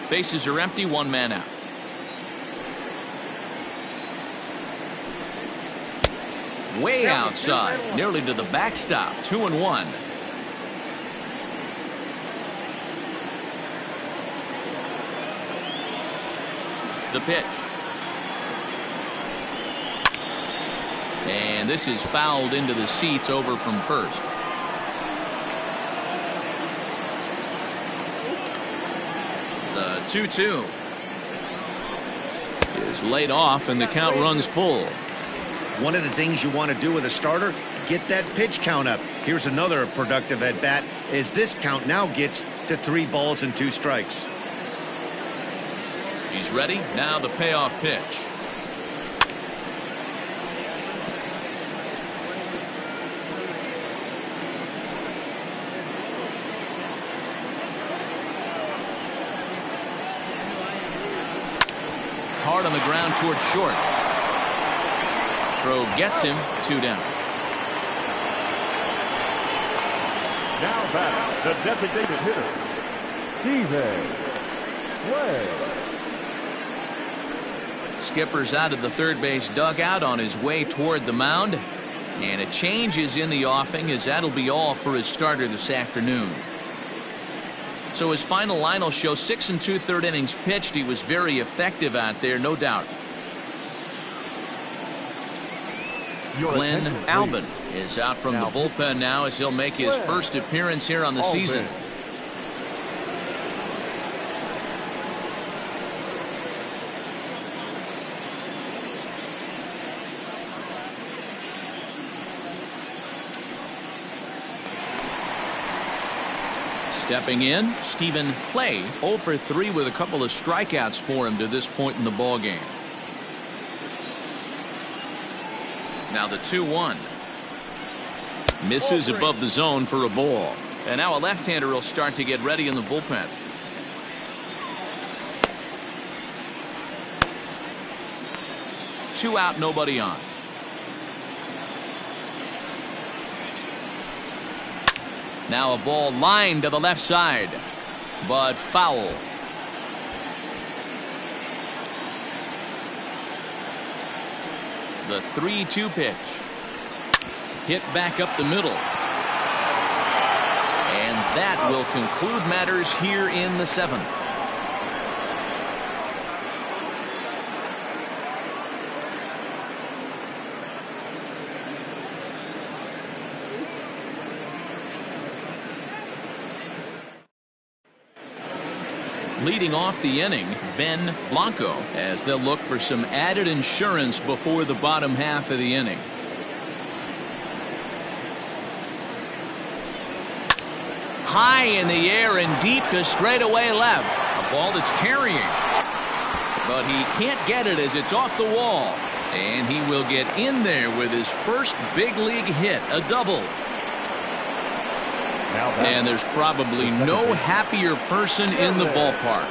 S1: Bases are empty, 1 man out. Way outside, nearly to the backstop. 2-1. The pitch. And this is fouled into the seats over from first. The 2-2 is laid off, and the count runs full.
S2: One of the things you want to do with a starter, get that pitch count up. Here's another productive at bat as this count now gets to 3 balls and 2 strikes.
S1: He's ready. Now the payoff pitch. Hard on the ground towards short. Throw gets him. 2 down.
S3: Now back the designated hitter, Steven Way.
S1: Skipper's out of the third base dugout on his way toward the mound, and a change is in the offing, as that'll be all for his starter this afternoon. So his final line will show 6 2/3 innings pitched. He was very effective out there, no doubt. Glenn Albin is out from the bullpen now as he'll make his first appearance here on the season. Stepping in, Stephen Clay, 0 for 3 with a couple of strikeouts for him to this point in the ball game. Now the 2-1. Misses above the zone for a ball. And now a left-hander will start to get ready in the bullpen. Two out, nobody on. Now a ball lined to the left side, but foul. The 3-2 pitch. Hit back up the middle. And that will conclude matters here in the 7th. Leading off the inning, Ben Blanco, as they'll look for some added insurance before the bottom half of the inning. High in the air and deep to straightaway left. A ball that's tarrying. But he can't get it as it's off the wall. And he will get in there with his first big league hit, a double. And there's probably no happier person in the ballpark.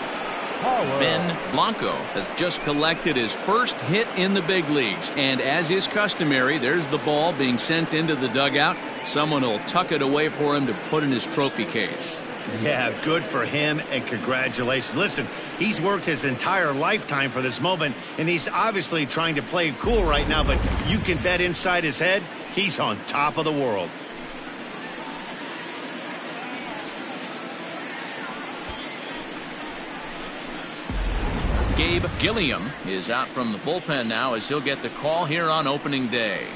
S1: Ben Blanco has just collected his first hit in the big leagues. And as is customary, there's the ball being sent into the dugout. Someone will tuck it away for him to put in his trophy case.
S2: Yeah, good for him, and congratulations. Listen, he's worked his entire lifetime for this moment, and he's obviously trying to play cool right now, but you can bet inside his head, he's on top of the world.
S1: Gabe Gilliam is out from the bullpen now as he'll get the call here on opening day.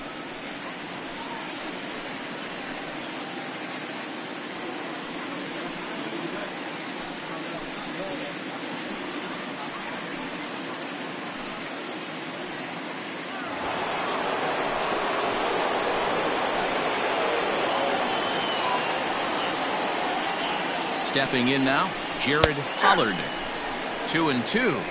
S1: Stepping in now, Jared Pollard. 2-2.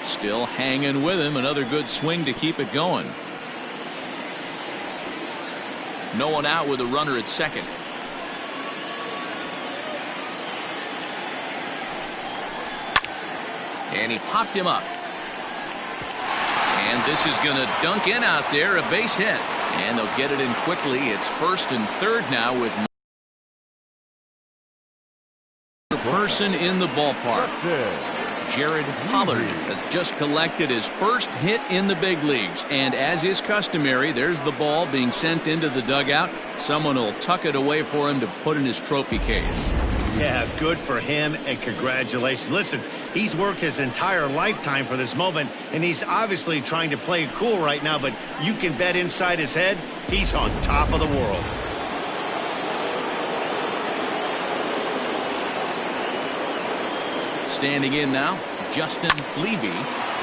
S1: Still hanging with him. Another good swing to keep it going. No one out with a runner at second. And he popped him up. And this is going to dunk in out there, a base hit. And they'll get it in quickly. It's first and third now with no person in the ballpark. Jared Pollard has just collected his first hit in the big leagues. And as is customary, there's the ball being sent into the dugout. Someone will tuck it away for him to put in his trophy case.
S2: Yeah, good for him, and congratulations. Listen, he's worked his entire lifetime for this moment, and he's obviously trying to play cool right now, but you can bet inside his head, he's on top of the world.
S1: Standing in now, Justin Levy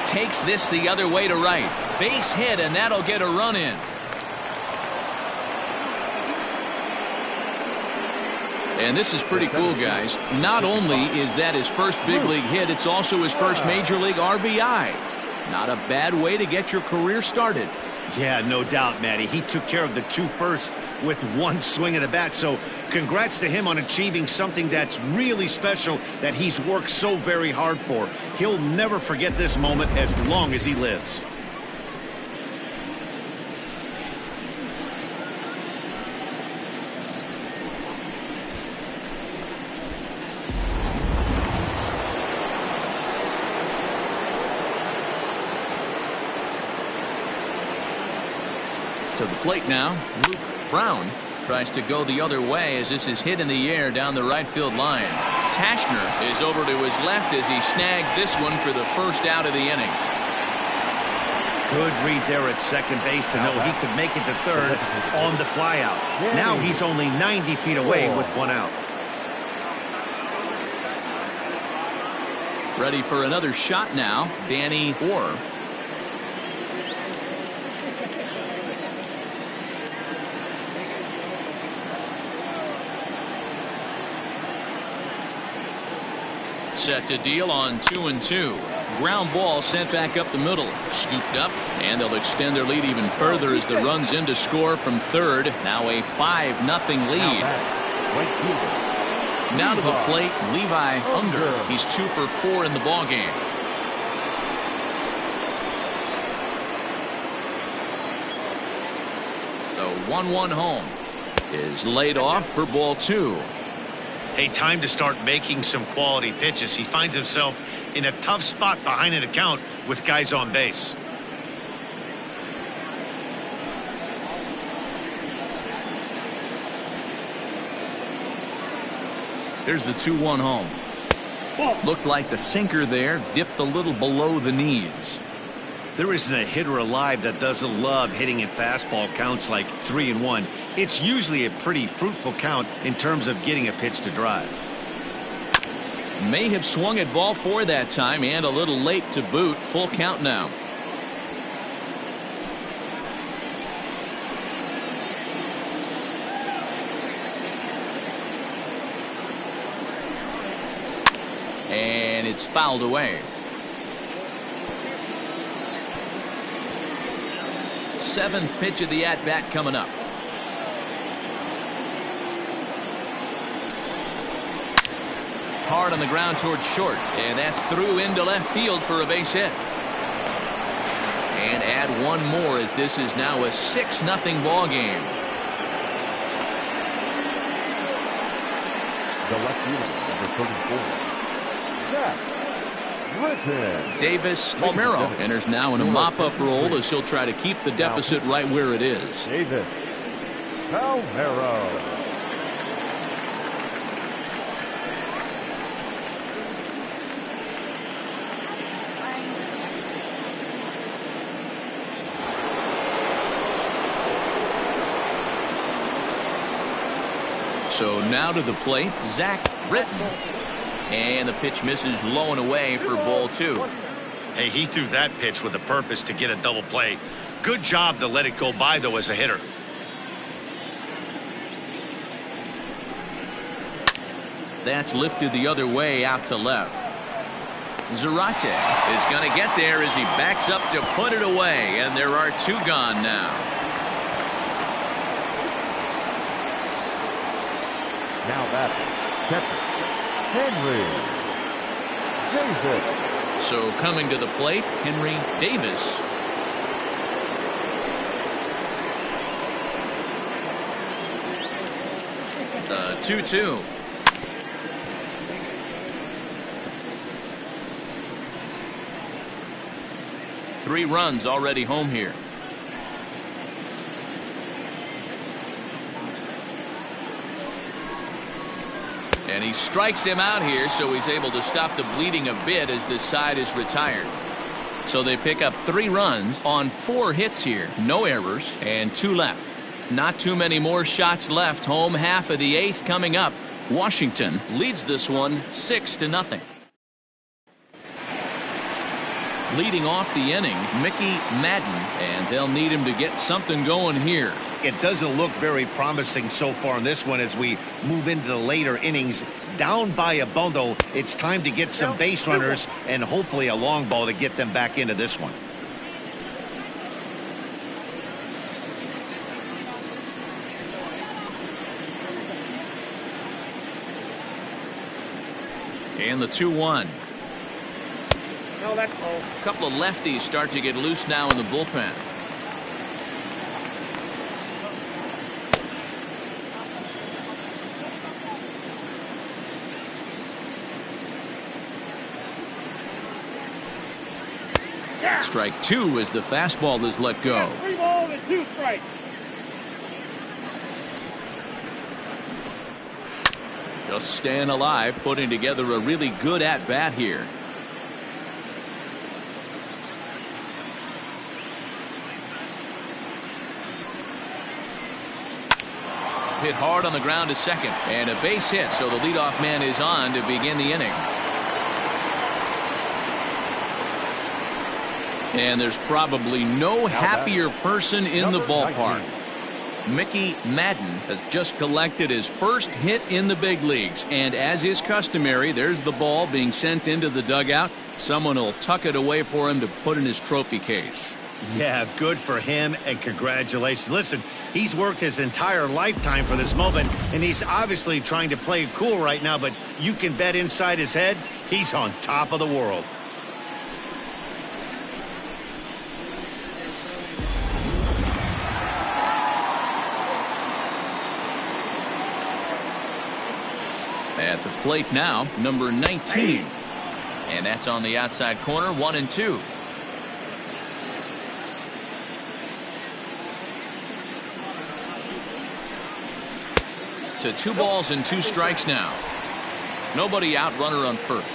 S1: takes this the other way to right. Base hit, and that'll get a run in. And this is pretty cool, guys. Not only is that his first big league hit, it's also his first major league RBI. Not a bad way to get your career started.
S2: Yeah, no doubt, Matty. He took care of the two first with one swing of the bat. So congrats to him on achieving something that's really special that he's worked so very hard for. He'll never forget this moment as long as he lives.
S1: To the plate now, Luke Brown tries to go the other way as this is hit in the air down the right field line. Tashner is over to his left as he snags this one for the first out of the inning.
S2: Good read there at second base to know he could make it to third on the flyout. Now he's only 90 feet away with one out.
S1: Ready for another shot now, Danny Orr. set to deal on 2-2. Ground ball sent back up the middle. Scooped up, and they'll extend their lead even further as the runs in to score from third. Now a 5-0 lead. Now to the plate, Levi Unger. He's 2 for 4 in the ballgame. The 1-1 home is laid off for ball 2.
S2: Hey, time to start making some quality pitches. He finds himself in a tough spot behind an account with guys on base.
S1: Here's the 2-1 home. Looked like the sinker there dipped a little below the knees.
S2: There isn't a hitter alive that doesn't love hitting at fastball counts like 3-1. It's usually a pretty fruitful count in terms of getting a pitch to drive.
S1: May have swung at ball 4 that time, and a little late to boot. Full count now. And it's fouled away. 7th pitch of the at-bat coming up. Hard on the ground towards short, and that's through into left field for a base hit. And add one more as this is now a 6-0 ball game.
S3: The left fielder, number 34, Zach Britton.
S1: Davis Palmero enters now in a mop-up role as he'll try to keep the deficit right where it is.
S3: Davis Palmero.
S1: So now to the plate, Zach Britton. And the pitch misses low and away for ball 2.
S2: Hey, he threw that pitch with a purpose to get a double play. Good job to let it go by, though, as a hitter.
S1: That's lifted the other way out to left. Zarate is going to get there as he backs up to put it away, and there are 2 gone now.
S3: Now that's catcher Henry Davis.
S1: So coming to the plate, Henry Davis. The 2-2. Three runs already home here. And he strikes him out here, so he's able to stop the bleeding a bit as this side is retired. So they pick up 3 runs on 4 hits here. No errors and 2 left. Not too many more shots left. Home half of the 8th coming up. Washington leads this one 6-0. Leading off the inning, Mickey Madden, and they'll need him to get something going here.
S2: It doesn't look very promising so far in this one as we move into the later innings. Down by a bundle, it's time to get some base runners and hopefully a long ball to get them back into this one.
S1: And the 2-1.
S5: No, that's all.
S1: A couple of lefties start to get loose now in the bullpen. Strike 2 as the fastball is let go.
S5: 3 balls and 2 strikes.
S1: Just staying alive, putting together a really good at-bat here. Hit hard on the ground to second, and a base hit, so the leadoff man is on to begin the inning. And there's probably no happier person in the ballpark. Mickey Madden has just collected his first hit in the big leagues, and as is customary, there's the ball being sent into the dugout. Someone will tuck it away for him to put in his trophy case.
S2: Yeah, good for him, and congratulations. Listen, he's worked his entire lifetime for this moment, and he's obviously trying to play it cool right now, but you can bet inside his head, he's on top of the world.
S1: At the plate now, number 19. And that's on the outside corner, 1-2. To 2 balls and 2 strikes now. Nobody out, runner on first.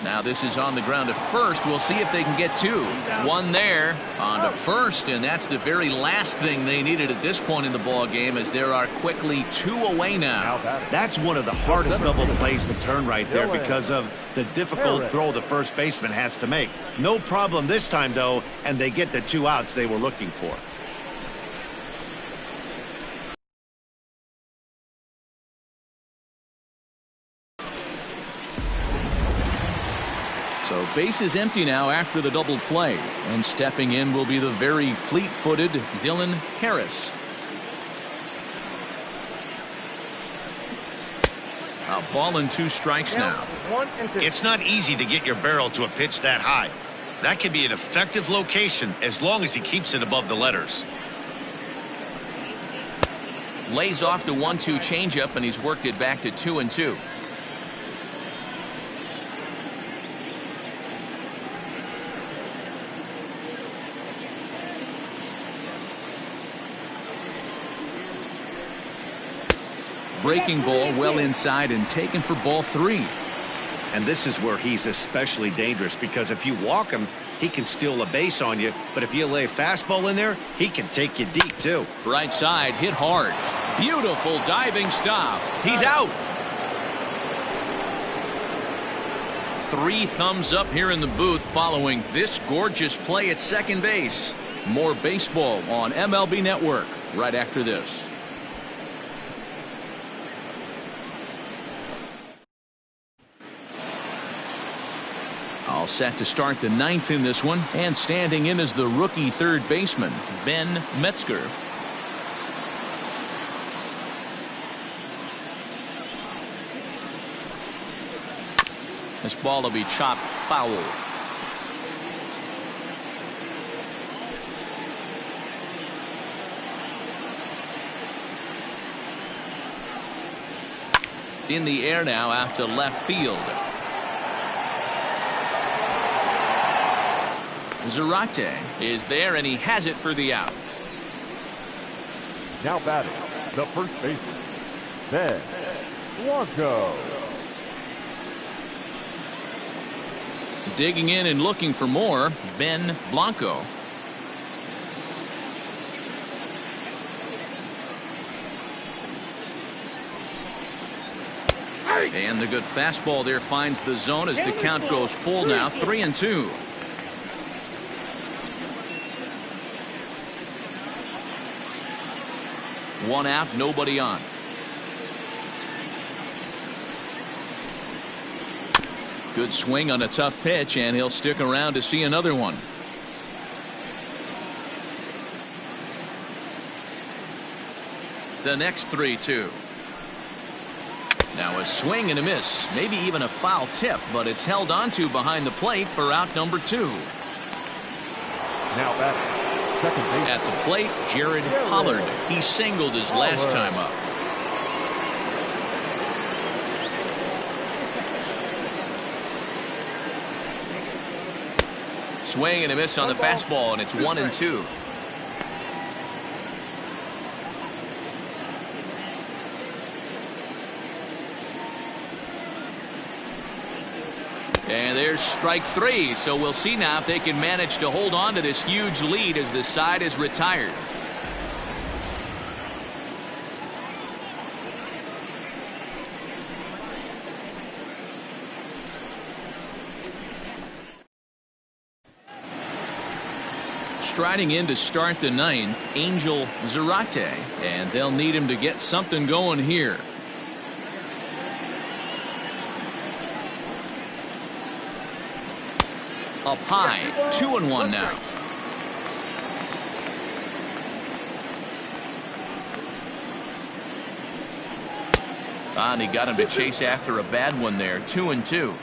S1: Now this is on the ground at first. We'll see if they can get 2. 1 there on to first, and that's the very last thing they needed at this point in the ball game, as there are quickly 2 away now.
S2: That's one of the hardest double plays to turn right there because of the difficult throw the first baseman has to make. No problem this time, though, and they get the 2 outs they were looking for.
S1: So base is empty now after the double play, and stepping in will be the very fleet-footed Dylan Harris. A ball and 2 strikes now.
S2: It's not easy to get your barrel to a pitch that high. That can be an effective location as long as he keeps it above the letters.
S1: Lays off the 1-2 changeup, and he's worked it back to 2-2. Breaking ball well inside and taken for ball 3.
S2: And this is where he's especially dangerous, because if you walk him, he can steal a base on you. But if you lay a fastball in there, he can take you deep, too.
S1: Right side, hit hard. Beautiful diving stop. He's out. 3 thumbs up here in the booth following this gorgeous play at second base. More baseball on MLB Network right after this. All set to start the 9th in this one, and standing in is the rookie third baseman, Ben Metzger. This ball will be chopped foul. In the air now out to left field. Zarate is there, and he has it for the out.
S3: Now batting, the first baseman, Ben Blanco.
S1: Digging in and looking for more, Ben Blanco. And the good fastball there finds the zone as the count goes full now, 3-2. One out, nobody on. Good swing on a tough pitch, and he'll stick around to see another one. The next 3-2. Now a swing and a miss, maybe even a foul tip, but it's held onto behind the plate for out number 2.
S3: Now batting, second base.
S1: At the plate, Jared Pollard. He singled his last time up. Swing and a miss on the fastball, and it's 1-2. And there's strike 3, so we'll see now if they can manage to hold on to this huge lead as the side is retired. Striding in to start the ninth, Angel Zarate, and they'll need him to get something going here. Up high, 2-1 now. And he got him to chase after a bad one there, 2-2.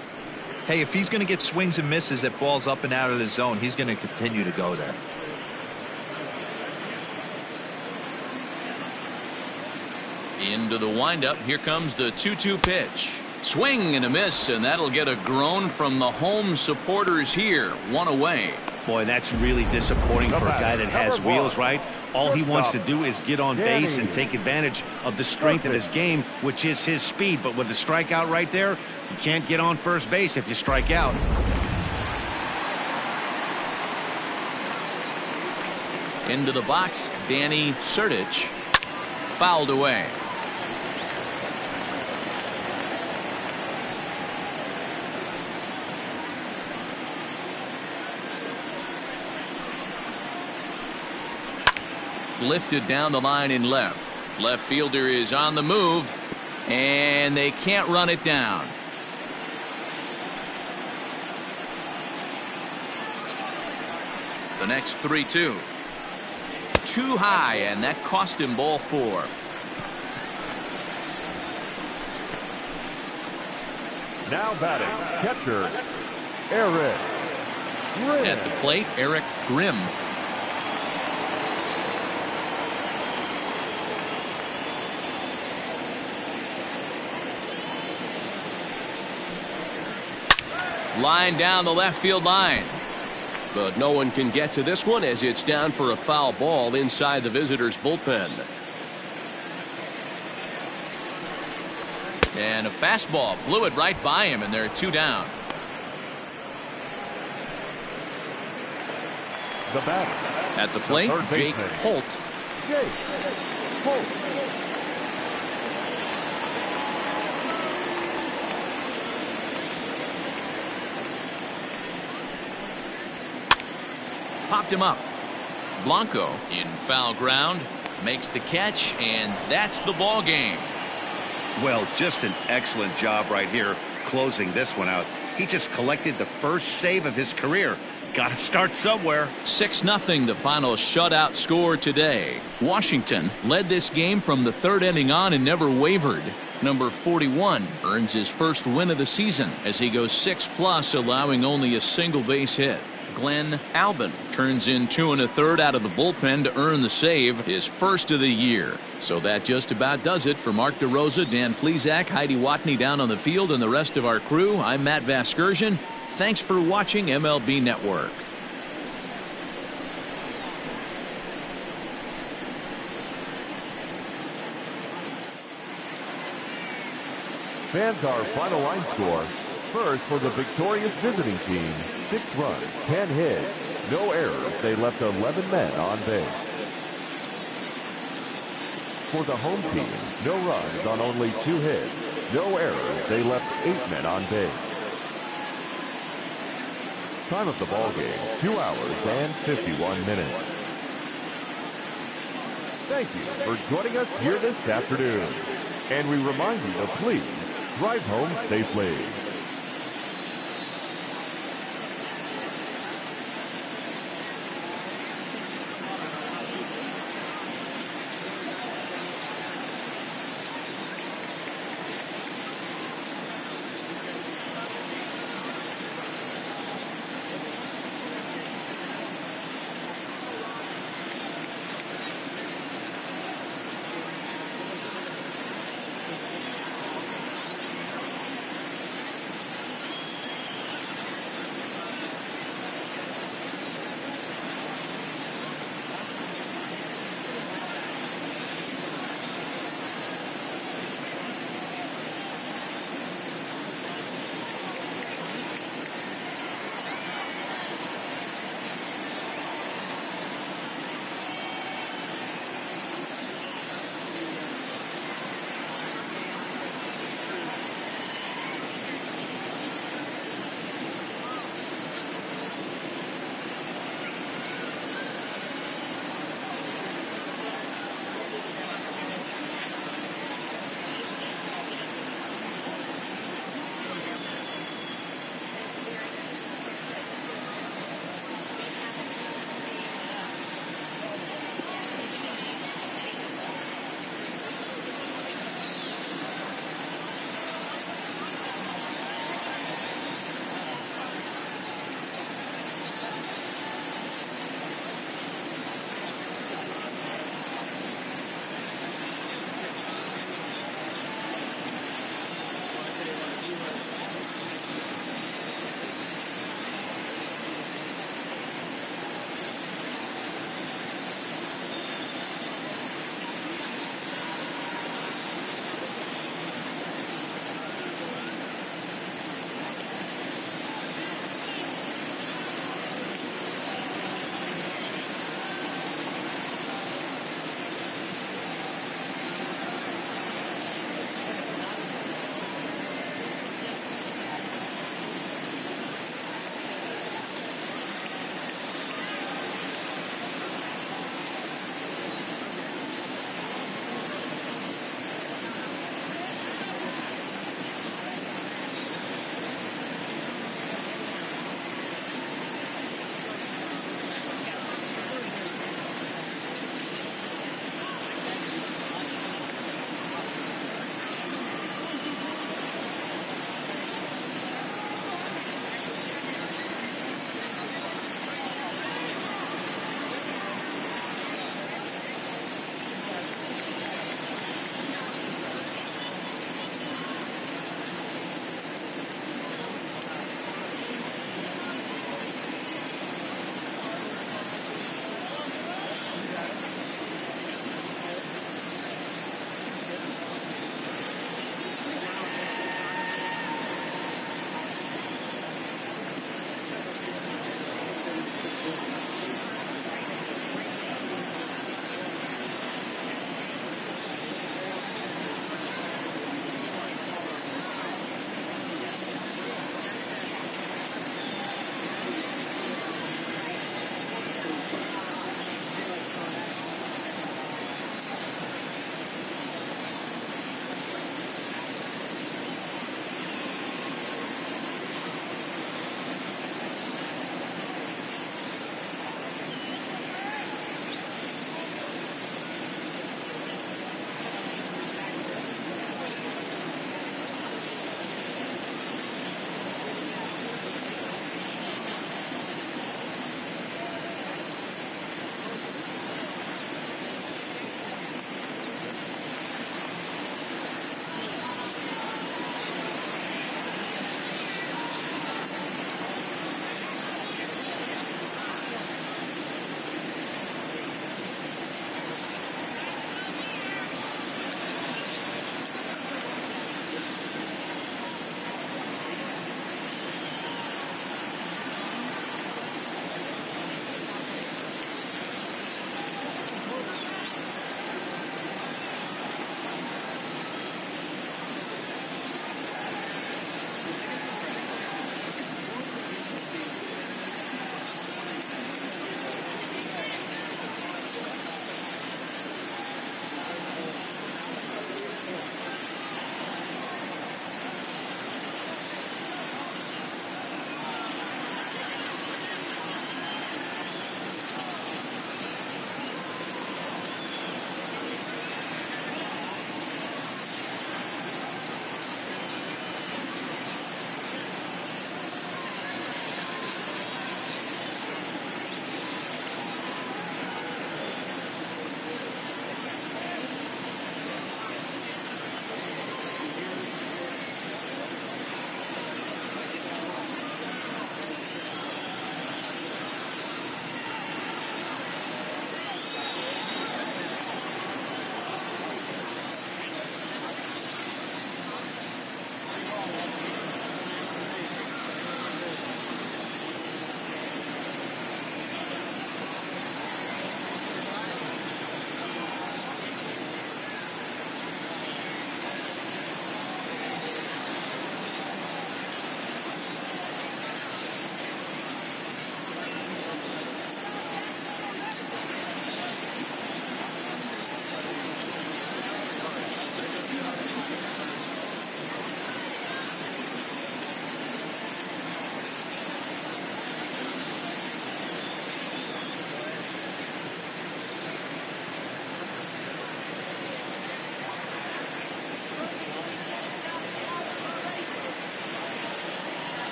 S4: Hey, if he's going to get swings and misses at balls up and out of the zone, he's going to continue to go there.
S1: Into the windup. Here comes the 2-2 pitch. Swing and a miss, and that'll get a groan from the home supporters here. One away.
S2: Boy, that's really disappointing for a guy that has wheels, right? All he wants to do is get on base and take advantage of the strength of his game, which is his speed. But with the strikeout right there, you can't get on first base if you strike out.
S1: Into the box, Danny Sertich. Fouled away. Lifted down the line in left. Left fielder is on the move, and they can't run it down. The next 3-2. Too high, and that cost him ball 4.
S3: Now batting, catcher, Eric Grimm.
S1: At the plate, Eric Grimm. Line down the left field line.
S6: But no one can get to this one as it's down for a foul ball inside the visitors' bullpen.
S1: And a fastball blew it right by him, and they're 2 down.
S3: The batter.
S1: At the plate, Jake Holt.
S3: Jake Holt.
S1: Popped him up. Blanco in foul ground makes the catch, and that's the ball game.
S2: Well, just an excellent job right here closing this one out. He just collected the first save of his career. Got to start somewhere.
S1: 6-0 the final shutout score today. Washington led this game from the 3rd inning on and never wavered. Number 41 earns his first win of the season as he goes 6+, allowing only a single base hit. Glenn Albin turns in 2 1/3 out of the bullpen to earn the save, his first of the year. So that just about does it for Mark DeRosa, Dan Plesac, Heidi Watney down on the field, and the rest of our crew. I'm Matt Vasgersian. Thanks for watching MLB Network.
S3: Fans, our final line score. First, for the victorious visiting team, 6 runs, 10 hits, no errors. They left 11 men on base. For the home team, no runs on only 2 hits, no errors. They left 8 men on base. Time of the ball game, 2 hours and 51 minutes. Thank you for joining us here this afternoon. And we remind you to please drive home safely.